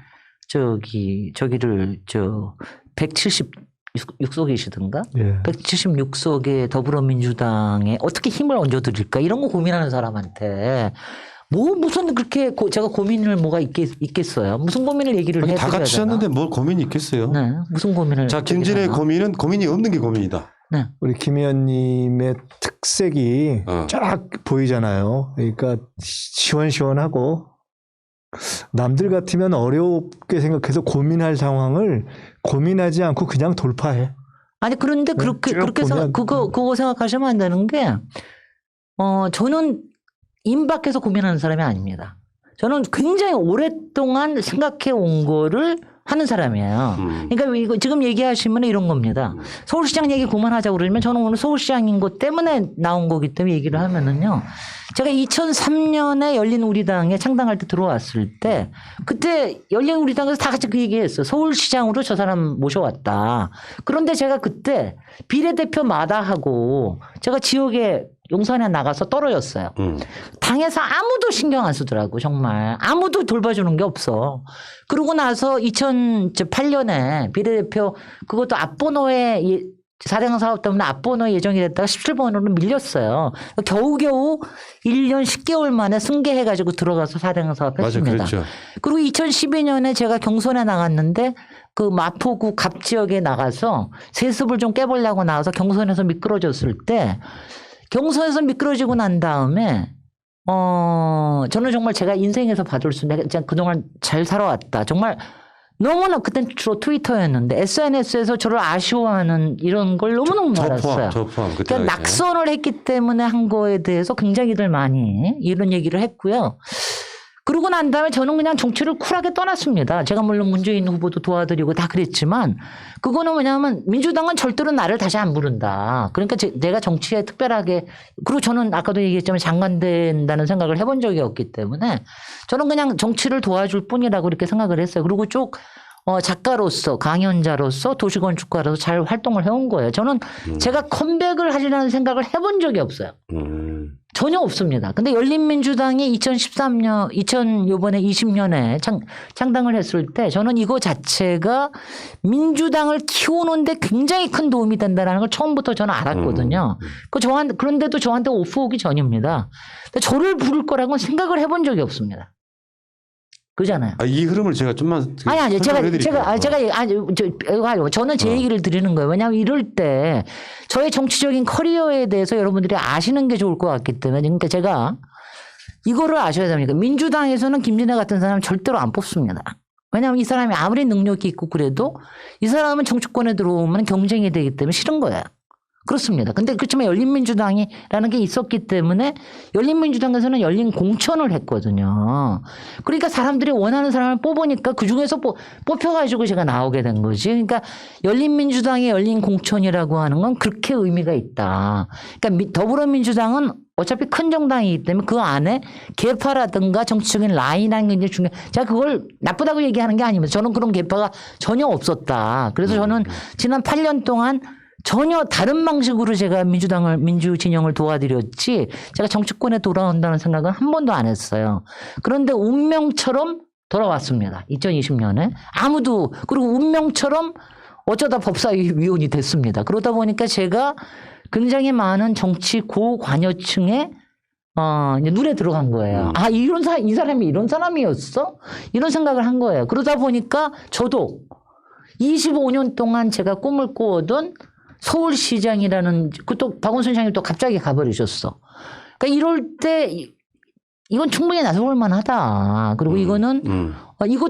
저기를 176석이시든가? 예. 176석의 더불어민주당에 어떻게 힘을 얹어드릴까 이런 거 고민하는 사람한테 무슨 그렇게 제가 고민을 뭐가 있겠어요? 무슨 고민을 얘기를 해드려야 다 같이 되나? 셨는데 뭘 고민이 있겠어요? 네, 무슨 고민을? 자, 김진애의 얘기하나? 고민은 고민이 없는 게 고민이다. 네. 우리 김 의원님의 특색이 쫙 보이잖아요. 그러니까 시원시원하고 남들 같으면 어렵게 생각해서 고민할 상황을 고민하지 않고 그냥 돌파해. 아니 그런데 그렇게 보면, 그거 생각하시면 안 되는 게 저는 임박해서 고민하는 사람이 아닙니다. 저는 굉장히 오랫동안 생각해 온 거를 하는 사람이에요. 그러니까 이거 지금 얘기하시면 이런 겁니다. 서울시장 얘기 그만하자고 그러면 저는 오늘 서울시장인 것 때문에 나온 거기 때문에 얘기를 하면은요. 제가 2003년에 열린우리당에 창당할 때 들어왔을 때 그때 열린우리당에서 다 같이 그 얘기했어요. 서울시장으로 저 사람 모셔왔다. 그런데 제가 그때 비례대표 마다하고 제가 지역에 용산에 나가서 떨어졌어요. 당에서 아무도 신경 안 쓰더라고 정말. 아무도 돌봐주는 게 없어. 그러고 나서 2008년에 비례대표 그것도 앞번호에 4대 사업 때문에 앞번호 예정이 됐다가 17번으로 밀렸어요. 겨우겨우 1년 10개월 만에 승계해가지고 들어가서 4대 사업 했습니다. 맞아, 그렇죠. 그리고 2012년에 제가 경선에 나갔는데 그 마포구 갑 지역에 나가서 세습을 좀 깨보려고 나와서 경선에서 미끄러졌을 때 경선에서 미끄러지고 난 다음에 저는 정말 제가 인생에서 봐줄 수 있는 내가 그동안 잘 살아왔다. 정말 너무나 그땐 주로 트위터였는데 SNS에서 저를 아쉬워하는 이런 걸 너무너무 많았어요. 저 포함. 그때 그러니까 당시에. 낙선을 했기 때문에 한 거에 대해서 굉장히들 많이 이런 얘기를 했고요. 그러고 난 다음에 저는 그냥 정치를 쿨하게 떠났습니다. 제가 물론 문재인 후보도 도와드리고 다 그랬지만 그거는 뭐냐면 민주당은 절대로 나를 다시 안 부른다. 그러니까 내가 정치에 특별하게 그리고 저는 아까도 얘기했지만 장관 된다는 생각을 해본 적이 없기 때문에 저는 그냥 정치를 도와줄 뿐이라고 이렇게 생각을 했어요. 그리고 쭉 작가로서 강연자로서 도시건축가로서 잘 활동을 해온 거예요. 저는 제가 컴백을 하리라는 생각을 해본 적이 없어요. 전혀 없습니다. 근데 열린민주당이 2013년, 요번에 20년에 창당을 했을 때 저는 이거 자체가 민주당을 키우는데 굉장히 큰 도움이 된다는 걸 처음부터 저는 알았거든요. 그런데도 저한테 오프 오기 전입니다. 근데 저를 부를 거라고는 생각을 해본 적이 없습니다. 그잖아요. 이 흐름을 제가 좀만 아니 설명해드릴게요. 저는 제 얘기를 드리는 거예요. 왜냐하면 이럴 때 저의 정치적인 커리어에 대해서 여러분들이 아시는 게 좋을 것 같기 때문에 그러니까 제가 이거를 아셔야 됩니다. 민주당에서는 김진애 같은 사람 절대로 안 뽑습니다. 왜냐하면 이 사람이 아무리 능력이 있고 그래도 이 사람은 정치권에 들어오면 경쟁이 되기 때문에 싫은 거예요. 그렇습니다. 근데 그렇지만 열린민주당이라는 게 있었기 때문에 열린민주당에서는 열린 공천을 했거든요. 그러니까 사람들이 원하는 사람을 뽑으니까 그중에서 뽑혀가지고 제가 나오게 된 거지. 그러니까 열린민주당의 열린 공천이라고 하는 건 그렇게 의미가 있다. 그러니까 더불어민주당은 어차피 큰 정당이기 때문에 그 안에 계파라든가 정치적인 라인이라는 게 이제 중요해. 제가 그걸 나쁘다고 얘기하는 게 아닙니다. 저는 그런 계파가 전혀 없었다. 그래서 저는 지난 8년 동안 전혀 다른 방식으로 제가 민주 진영을 도와드렸지 제가 정치권에 돌아온다는 생각은 한 번도 안 했어요. 그런데 운명처럼 돌아왔습니다. 2020년에. 그리고 운명처럼 어쩌다 법사위원이 됐습니다. 그러다 보니까 제가 굉장히 많은 정치 고관여층에 이제 눈에 들어간 거예요. 이 사람이 이런 사람이었어? 이런 생각을 한 거예요. 그러다 보니까 저도 25년 동안 제가 꿈을 꾸었던 서울시장이라는 그또 박원순 시장이 또 갑자기 가버리셨어. 그러니까 이럴 때 이건 충분히 나서볼 만하다. 그리고 이거는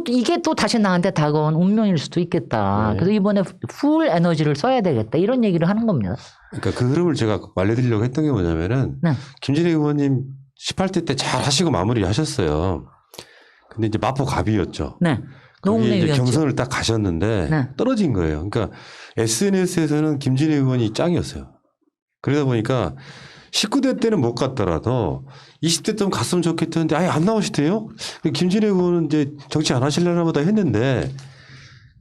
이게 또 다시 나한테 다가온 운명일 수도 있겠다. 네. 그래서 이번에 풀 에너지를 써야 되겠다. 이런 얘기를 하는 겁니다. 그러니까 그 흐름을 제가 알려드리려고 했던 게 뭐냐면은 네. 김진애 의원님 18대 때 잘 하시고 마무리 하셨어요. 근데 이제 마포 갑이었죠. 네. 거기에 이제 노웅래 경선을 딱 가셨는데 네. 떨어진 거예요. 그러니까 SNS에서는 김진애 의원이 짱이었어요. 그러다 보니까 19대 때는 못 갔더라도 20대 때는 갔으면 좋겠다는데 아예 안 나오시대요. 김진애 의원은 이제 정치 안 하실려나 보다 했는데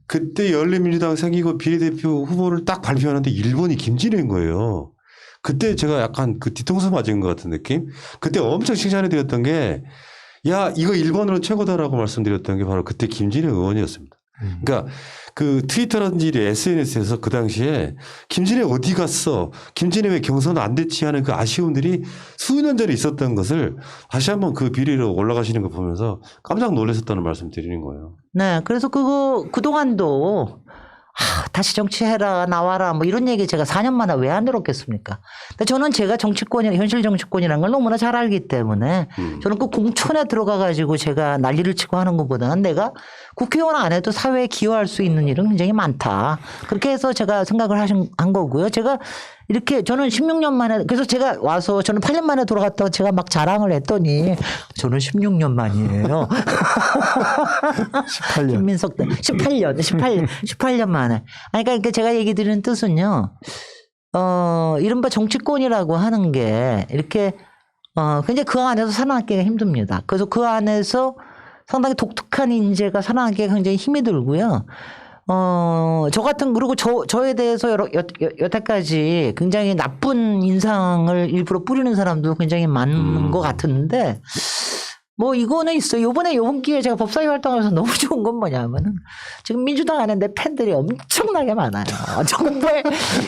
그때 열린민주당 생기고 비례대표 후보를 딱 발표하는데 1번이 김진애인 거예요. 그때 제가 약간 그 뒤통수 맞은 것 같은 느낌? 그때 엄청 칭찬해 드렸던 게 야, 이거 1번으로 최고다라고 말씀드렸던 게 바로 그때 김진애 의원이었습니다. 그러니까 그 트위터라든지 SNS에서 그 당시에 김진애 어디 갔어? 김진애 왜 경선 안 됐지 하는 그 아쉬움들이 수년 전에 있었던 것을 다시 한번 그 비리로 올라가시는 거 보면서 깜짝 놀라셨다는 말씀 드리는 거예요. 네. 그래서 그동안도 다시 정치해라, 나와라, 뭐 이런 얘기 제가 4년 만에 왜 안 들었겠습니까? 근데 저는 제가 현실 정치권이라는 걸 너무나 잘 알기 때문에 저는 그 공천에 들어가가지고 제가 난리를 치고 하는 것보다는 내가 국회의원 안 해도 사회에 기여할 수 있는 일은 굉장히 많다. 그렇게 해서 제가 생각을 한 거고요. 제가 이렇게 저는 16년 만에 그래서 제가 와서 저는 8년 만에 돌아갔다가 제가 막 자랑을 했더니 저는 16년 만이에요. 18년. 김민석 18년 만에. 아니, 그러니까 제가 얘기 드리는 뜻은요. 이른바 정치권이라고 하는 게 이렇게 굉장히 그 안에서 살아남기가 힘듭니다. 그래서 그 안에서 상당히 독특한 인재가 살아남기가 굉장히 힘이 들고요. 그리고 저에 대해서 여태까지 굉장히 나쁜 인상을 일부러 뿌리는 사람도 굉장히 많은 것 같은데, 뭐 이거는 있어요. 요번 기회에 제가 법사위 활동하면서 너무 좋은 건 뭐냐면은 지금 민주당 안에 내 팬들이 엄청나게 많아요. 정말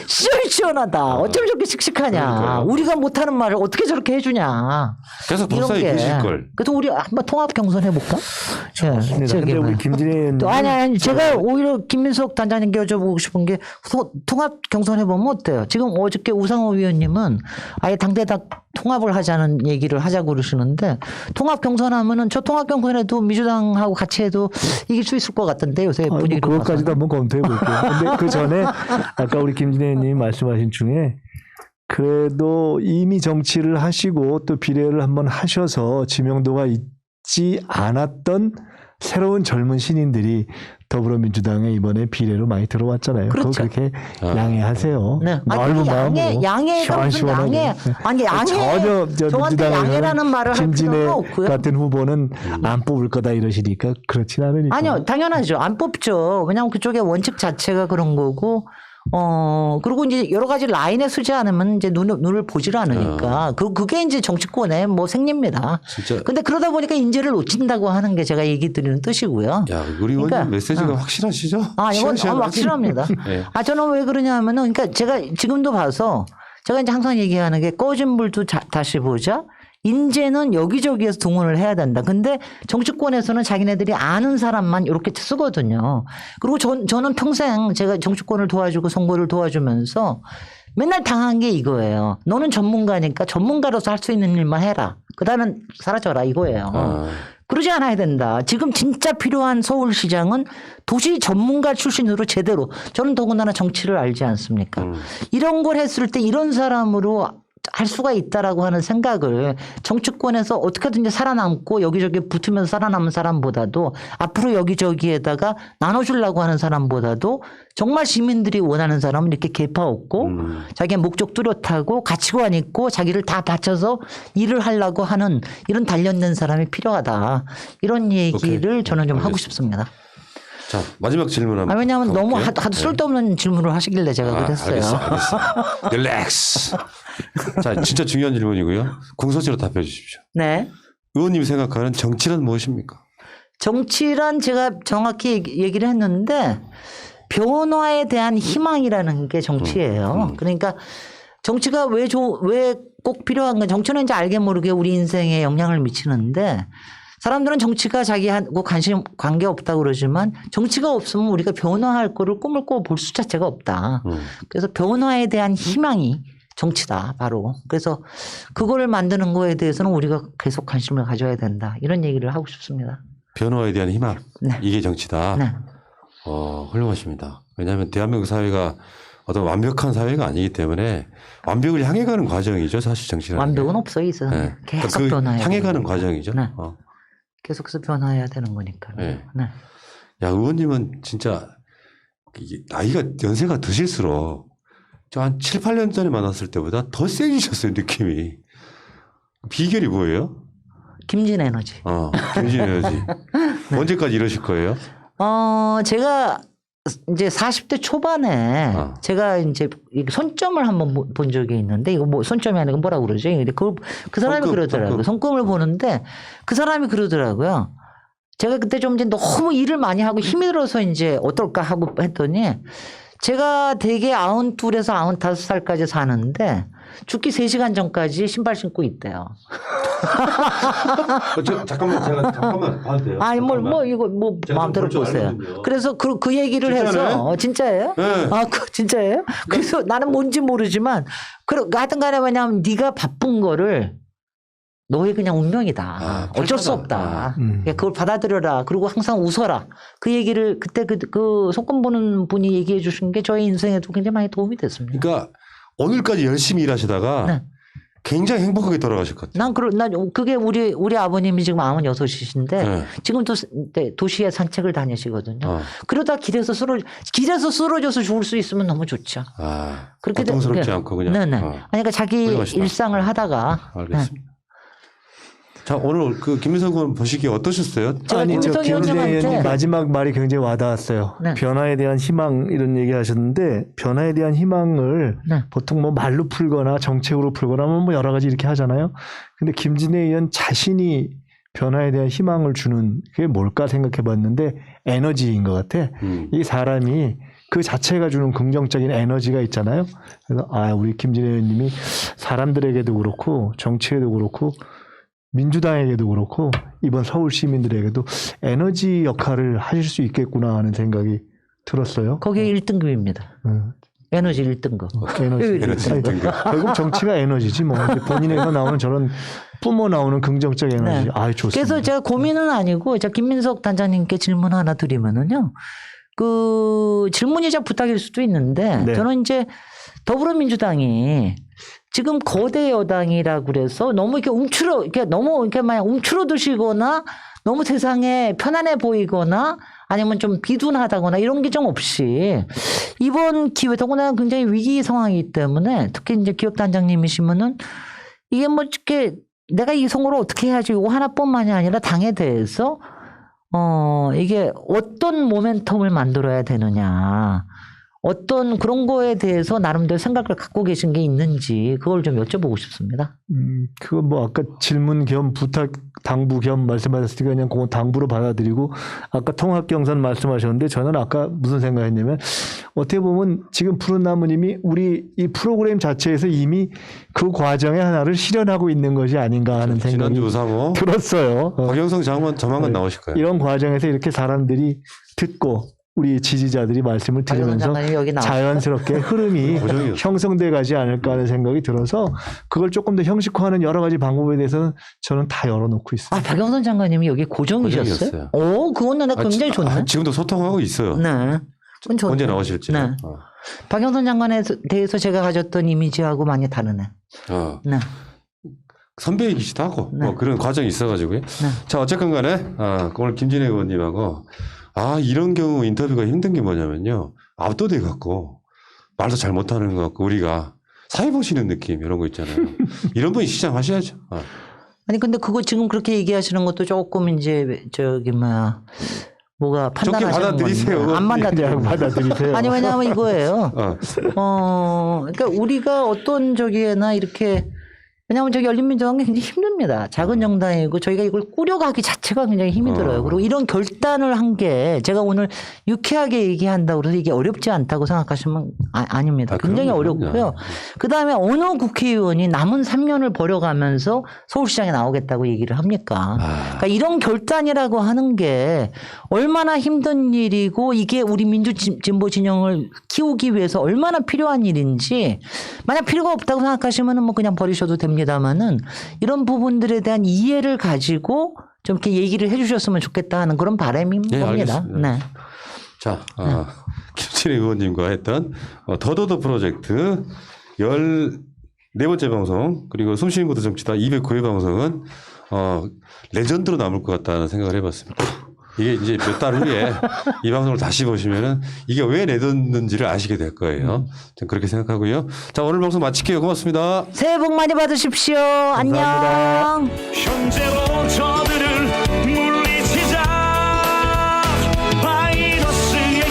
시원시원하다. 어쩜 저렇게 씩씩하냐. 그러니까요. 우리가 못하는 말을 어떻게 저렇게 해주냐. 계속 이런 법사위 게. 계실 걸. 그래서 우리 한번 통합 경선 해볼까? 좋습니다. 근데 우리 김진애 의원님 또 아니 제가 오히려 김민석 단장님께 여쭤보고 싶은 게 통합 경선 해보면 어때요? 지금 어저께 우상호 위원님은 아예 당대당 통합을 하자는 얘기를 하자고 그러시는데 통합 경선하면은 저 통합 경선에도 민주당하고 같이 해도 이길 수 있을 것 같던데 요새 뭐 분위기로 그것까지도 봐서는. 한번 검토해 볼게요. 근데 그 전에 아까 우리 김진애 의원님이 말씀하신 중에 그래도 이미 정치를 하시고 또 비례를 한번 하셔서 지명도가 있지 않았던 새로운 젊은 신인들이 더불어민주당에 이번에 비례로 많이 들어왔잖아요. 그거 그렇죠. 그렇게 양해하세요. 네. 넓은 마음으로 양해가 무슨 시원시원하게. 양해? 아니 양해. 전혀 저한테 양해라는 말을 할 김진애 필요가 없고요. 같은 후보는 안 뽑을 거다 이러시니까 그렇진 않으니까. 아니요, 당연하죠. 안 뽑죠. 왜냐하면 그쪽의 원칙 자체가 그런 거고, 그리고 이제 여러 가지 라인에 서지 않으면 이제 눈을 보질 않으니까. 그게 이제 정치권의 뭐 생리입니다. 진짜. 근데 그러다 보니까 인재를 놓친다고 하는 게 제가 얘기 드리는 뜻이고요. 야, 우리 의원님 그러니까, 메시지가 확실하시죠? 이건 시원시원하게. 확실합니다. 네. 저는 왜 그러냐면은, 그러니까 제가 지금도 봐서 제가 이제 항상 얘기하는 게 꺼진 불도 다시 보자. 인재는 여기저기에서 동원을 해야 된다. 근데 정치권에서는 자기네들이 아는 사람만 이렇게 쓰거든요. 그리고 저는 평생 제가 정치권을 도와주고 선거를 도와주면서 맨날 당한 게 이거예요. 너는 전문가니까 전문가로서 할 수 있는 일만 해라. 그다음은 사라져라 이거예요. 그러지 않아야 된다. 지금 진짜 필요한 서울시장은 도시 전문가 출신으로 제대로 저는 더군다나 정치를 알지 않습니까? 이런 걸 했을 때 이런 사람으로 할 수가 있다라고 하는 생각을 정치권에서 어떻게든지 살아남고 여기저기 붙으면서 살아남은 사람보다도 앞으로 여기저기에다가 나눠주려고 하는 사람보다도 정말 시민들이 원하는 사람은 이렇게 개파 없고 자기의 목적 뚜렷하고 가치관 있고 자기를 다 바쳐서 일을 하려고 하는 이런 단련된 사람이 필요하다. 이런 얘기를 오케이. 저는 좀 하고 알겠습니다. 싶습니다. 자, 마지막 질문 한번. 왜냐하면 너무 가볼게요. 하도 쓸데없는 질문을 하시길래 제가 그랬어요. 알겠어. 릴렉스. 자, 진짜 중요한 질문이고요. 궁서체로 답해 주십시오. 네. 의원님이 생각하는 정치란 무엇입니까? 정치란 제가 정확히 얘기를 했는데 변화에 대한 희망이라는 게 정치예요. 그러니까 정치가 왜 꼭 필요한 건 정치는 이제 알게 모르게 우리 인생에 영향을 미치는데 사람들은 정치가 자기하고 관계 없다고 그러지만 정치가 없으면 우리가 변화할 거를 꿈을 꿔볼 수 자체가 없다. 그래서 변화에 대한 희망이 정치다 바로. 그래서 그거를 만드는 거에 대해서는 우리가 계속 관심을 가져야 된다. 이런 얘기를 하고 싶습니다. 변화에 대한 희망. 네. 이게 정치다. 네. 훌륭하십니다. 왜냐하면 대한민국 사회가 어떤 완벽한 사회가 아니기 때문에 완벽을 향해 가는 과정이죠. 사실 정치는. 완벽은 없어요. 이 세상에. 네. 계속 그 변화해야 향해 가는 되는 과정이죠. 네. 계속해서 변화해야 되는 거니까요. 네. 네. 야, 의원님은 진짜 이게 나이가 연세가 드실수록 저 한 7, 8년 전에 만났을 때보다 더 세지셨어요, 느낌이. 비결이 뭐예요? 김진 에너지. 김진애지. 언제까지 이러실 거예요? 제가 이제 40대 초반에 제가 이제 손점을 한번 본 적이 있는데 이거 뭐 손점이 아니고 뭐라고 그러죠? 근데 그 사람이 손금, 그러더라고요. 손금을 보는데 그 사람이 그러더라고요. 제가 그때 좀 이제 너무 일을 많이 하고 힘이 들어서 이제 어떨까 하고 했더니 제가 대개 92에서 95살까지 사는데 죽기 3시간 전까지 신발 신고 있대요. 잠깐만 봐도 돼요. 아니 이거 제가 마음대로 좀 보세요. 알거든요. 그래서 그 얘기를 진짜네? 해서 진짜예요? 네. 진짜예요? 그래서 나는 뭔지 모르지만 하여튼간에 왜냐하면 네가 바쁜 거를 너의 그냥 운명이다. 어쩔 수 없다. 그걸 받아들여라. 그리고 항상 웃어라. 그 얘기를 그때 그 손금 보는 분이 얘기해 주신 게 저희 인생에도 굉장히 많이 도움이 됐습니다. 그러니까 오늘까지 열심히 일하시다가 네. 굉장히 행복하게 돌아가셨거든요. 난 그게 우리 아버님이 지금 96이신데 네. 지금도 도시에 산책을 다니시거든요. 그러다 길에서 쓰러져서 죽을 수 있으면 너무 좋죠. 그렇게 고통스럽지 않고 그냥. 네네. 그러니까 자기 훌륭하시다. 일상을 하다가. 알겠습니다. 자, 오늘 그 김민석 의원 보시기에 어떠셨어요? 아니, 저 김민석 김진애 의원님한테- 의원님 마지막 말이 굉장히 와닿았어요. 네. 변화에 대한 희망 이런 얘기 하셨는데 변화에 대한 희망을 네. 보통 뭐 말로 풀거나 정책으로 풀거나 뭐 여러 가지 이렇게 하잖아요. 근데 김진애 의원 자신이 변화에 대한 희망을 주는 게 뭘까 생각해 봤는데 에너지인 것 같아. 이 사람이 그 자체가 주는 긍정적인 에너지가 있잖아요. 그래서 우리 김진애 의원님이 사람들에게도 그렇고 정치에도 그렇고 민주당에게도 그렇고 이번 서울 시민들에게도 에너지 역할을 하실 수 있겠구나 하는 생각이 들었어요. 거기에 1등급입니다. 에너지 1등급. 에너지. 아니, 결국 정치가 에너지지 뭐. 본인에서 나오는 저런 뿜어 나오는 긍정적 에너지. 네. 좋습니다. 그래서 제가 고민은 아니고 제가 김민석 단장님께 질문 하나 드리면은요. 그 질문이자 부탁일 수도 있는데 네. 저는 이제 더불어민주당이 지금 거대 여당이라고 그래서 너무 이렇게 너무 이렇게 만약 움츠러드시거나 너무 세상에 편안해 보이거나 아니면 좀 비둔하다거나 이런 게 좀 없이 이번 기회 더구나 굉장히 위기 상황이기 때문에 특히 이제 기획단장님이시면은 이게 뭐 이렇게 내가 이 선거를 어떻게 해야지 이거 하나뿐만이 아니라 당에 대해서 이게 어떤 모멘텀을 만들어야 되느냐. 어떤 그런 거에 대해서 나름대로 생각을 갖고 계신 게 있는지 그걸 좀 여쭤보고 싶습니다. 그거 뭐 아까 질문 겸 부탁 당부 겸 말씀하셨으니까 그냥 그건 당부로 받아들이고 아까 통합 경선 말씀하셨는데 저는 아까 무슨 생각했냐면 어떻게 보면 지금 푸른나무님이 우리 이 프로그램 자체에서 이미 그 과정의 하나를 실현하고 있는 것이 아닌가 하는 생각이 지난주 3호 들었어요. 박영성 장관 조만간 나오실 거예요. 이런 과정에서 이렇게 사람들이 듣고 우리 지지자들이 말씀을 들으면서 자연스럽게 흐름이 형성돼 가지 않을까 하는 생각이 들어서 그걸 조금 더 형식화하는 여러 가지 방법에 대해서는 저는 다 열어놓고 있어요. 박영선 장관님이 여기 고정이셨어요? 오, 그거는 굉장히 좋네. 지금도 소통하고 있어요. 네. 언제 나오실지. 네. 박영선 장관에 대해서 제가 가졌던 이미지하고 많이 다르네. 네. 선배이기도 하고 뭐 그런 과정이 있어가지고요. 자, 어쨌건 간에 오늘 김진애 의원님하고 이런 경우 인터뷰가 힘든 게 뭐냐면요. 압도돼 갖고 말도 잘 못하는 것 같고 우리가 사회 보시는 느낌 이런 거 있잖아요. 이런 분이 시장하셔야죠. 아니 근데 그거 지금 그렇게 얘기하시는 것도 조금 이제 뭐가 판단하시는 좋게 받아들이세요. 안 받아들이세요. 아니 왜냐하면 이거예요. 그러니까 우리가 어떤 저기에나 이렇게 왜냐하면 저기 열린민주당은 굉장히 힘듭니다. 작은 정당이고 저희가 이걸 꾸려가기 자체가 굉장히 힘이 들어요. 그리고 이런 결단을 한 게 제가 오늘 유쾌하게 얘기한다고 그래서 이게 어렵지 않다고 생각하시면 아닙니다. 굉장히 어렵고요. 그다음에 어느 국회의원이 남은 3년을 버려가면서 서울시장에 나오겠다고 얘기를 합니까? 그러니까 이런 결단이라고 하는 게 얼마나 힘든 일이고 이게 우리 민주진보 진영을 키우기 위해서 얼마나 필요한 일인지 만약 필요가 없다고 생각하시면 뭐 그냥 버리셔도 됩니다만은 이런 부분들에 대한 이해를 가지고 좀 이렇게 얘기를 해 주셨으면 좋겠다 하는 그런 바람인 겁니다. 알겠습니다. 네. 자, 김진애 의원님과 했던 더더더 프로젝트 14번째 방송 그리고 숨쉬는 것도 정치다 209회 방송은 레전드로 남을 것 같다는 생각을 해봤습니다. 이게 이제 몇 달 후에 이 방송을 다시 보시면은 이게 왜 내뒀는지를 아시게 될 거예요. 전 그렇게 생각하고요. 자, 오늘 방송 마칠게요. 고맙습니다. 새해 복 많이 받으십시오. 감사합니다. 안녕. 현재로 저들을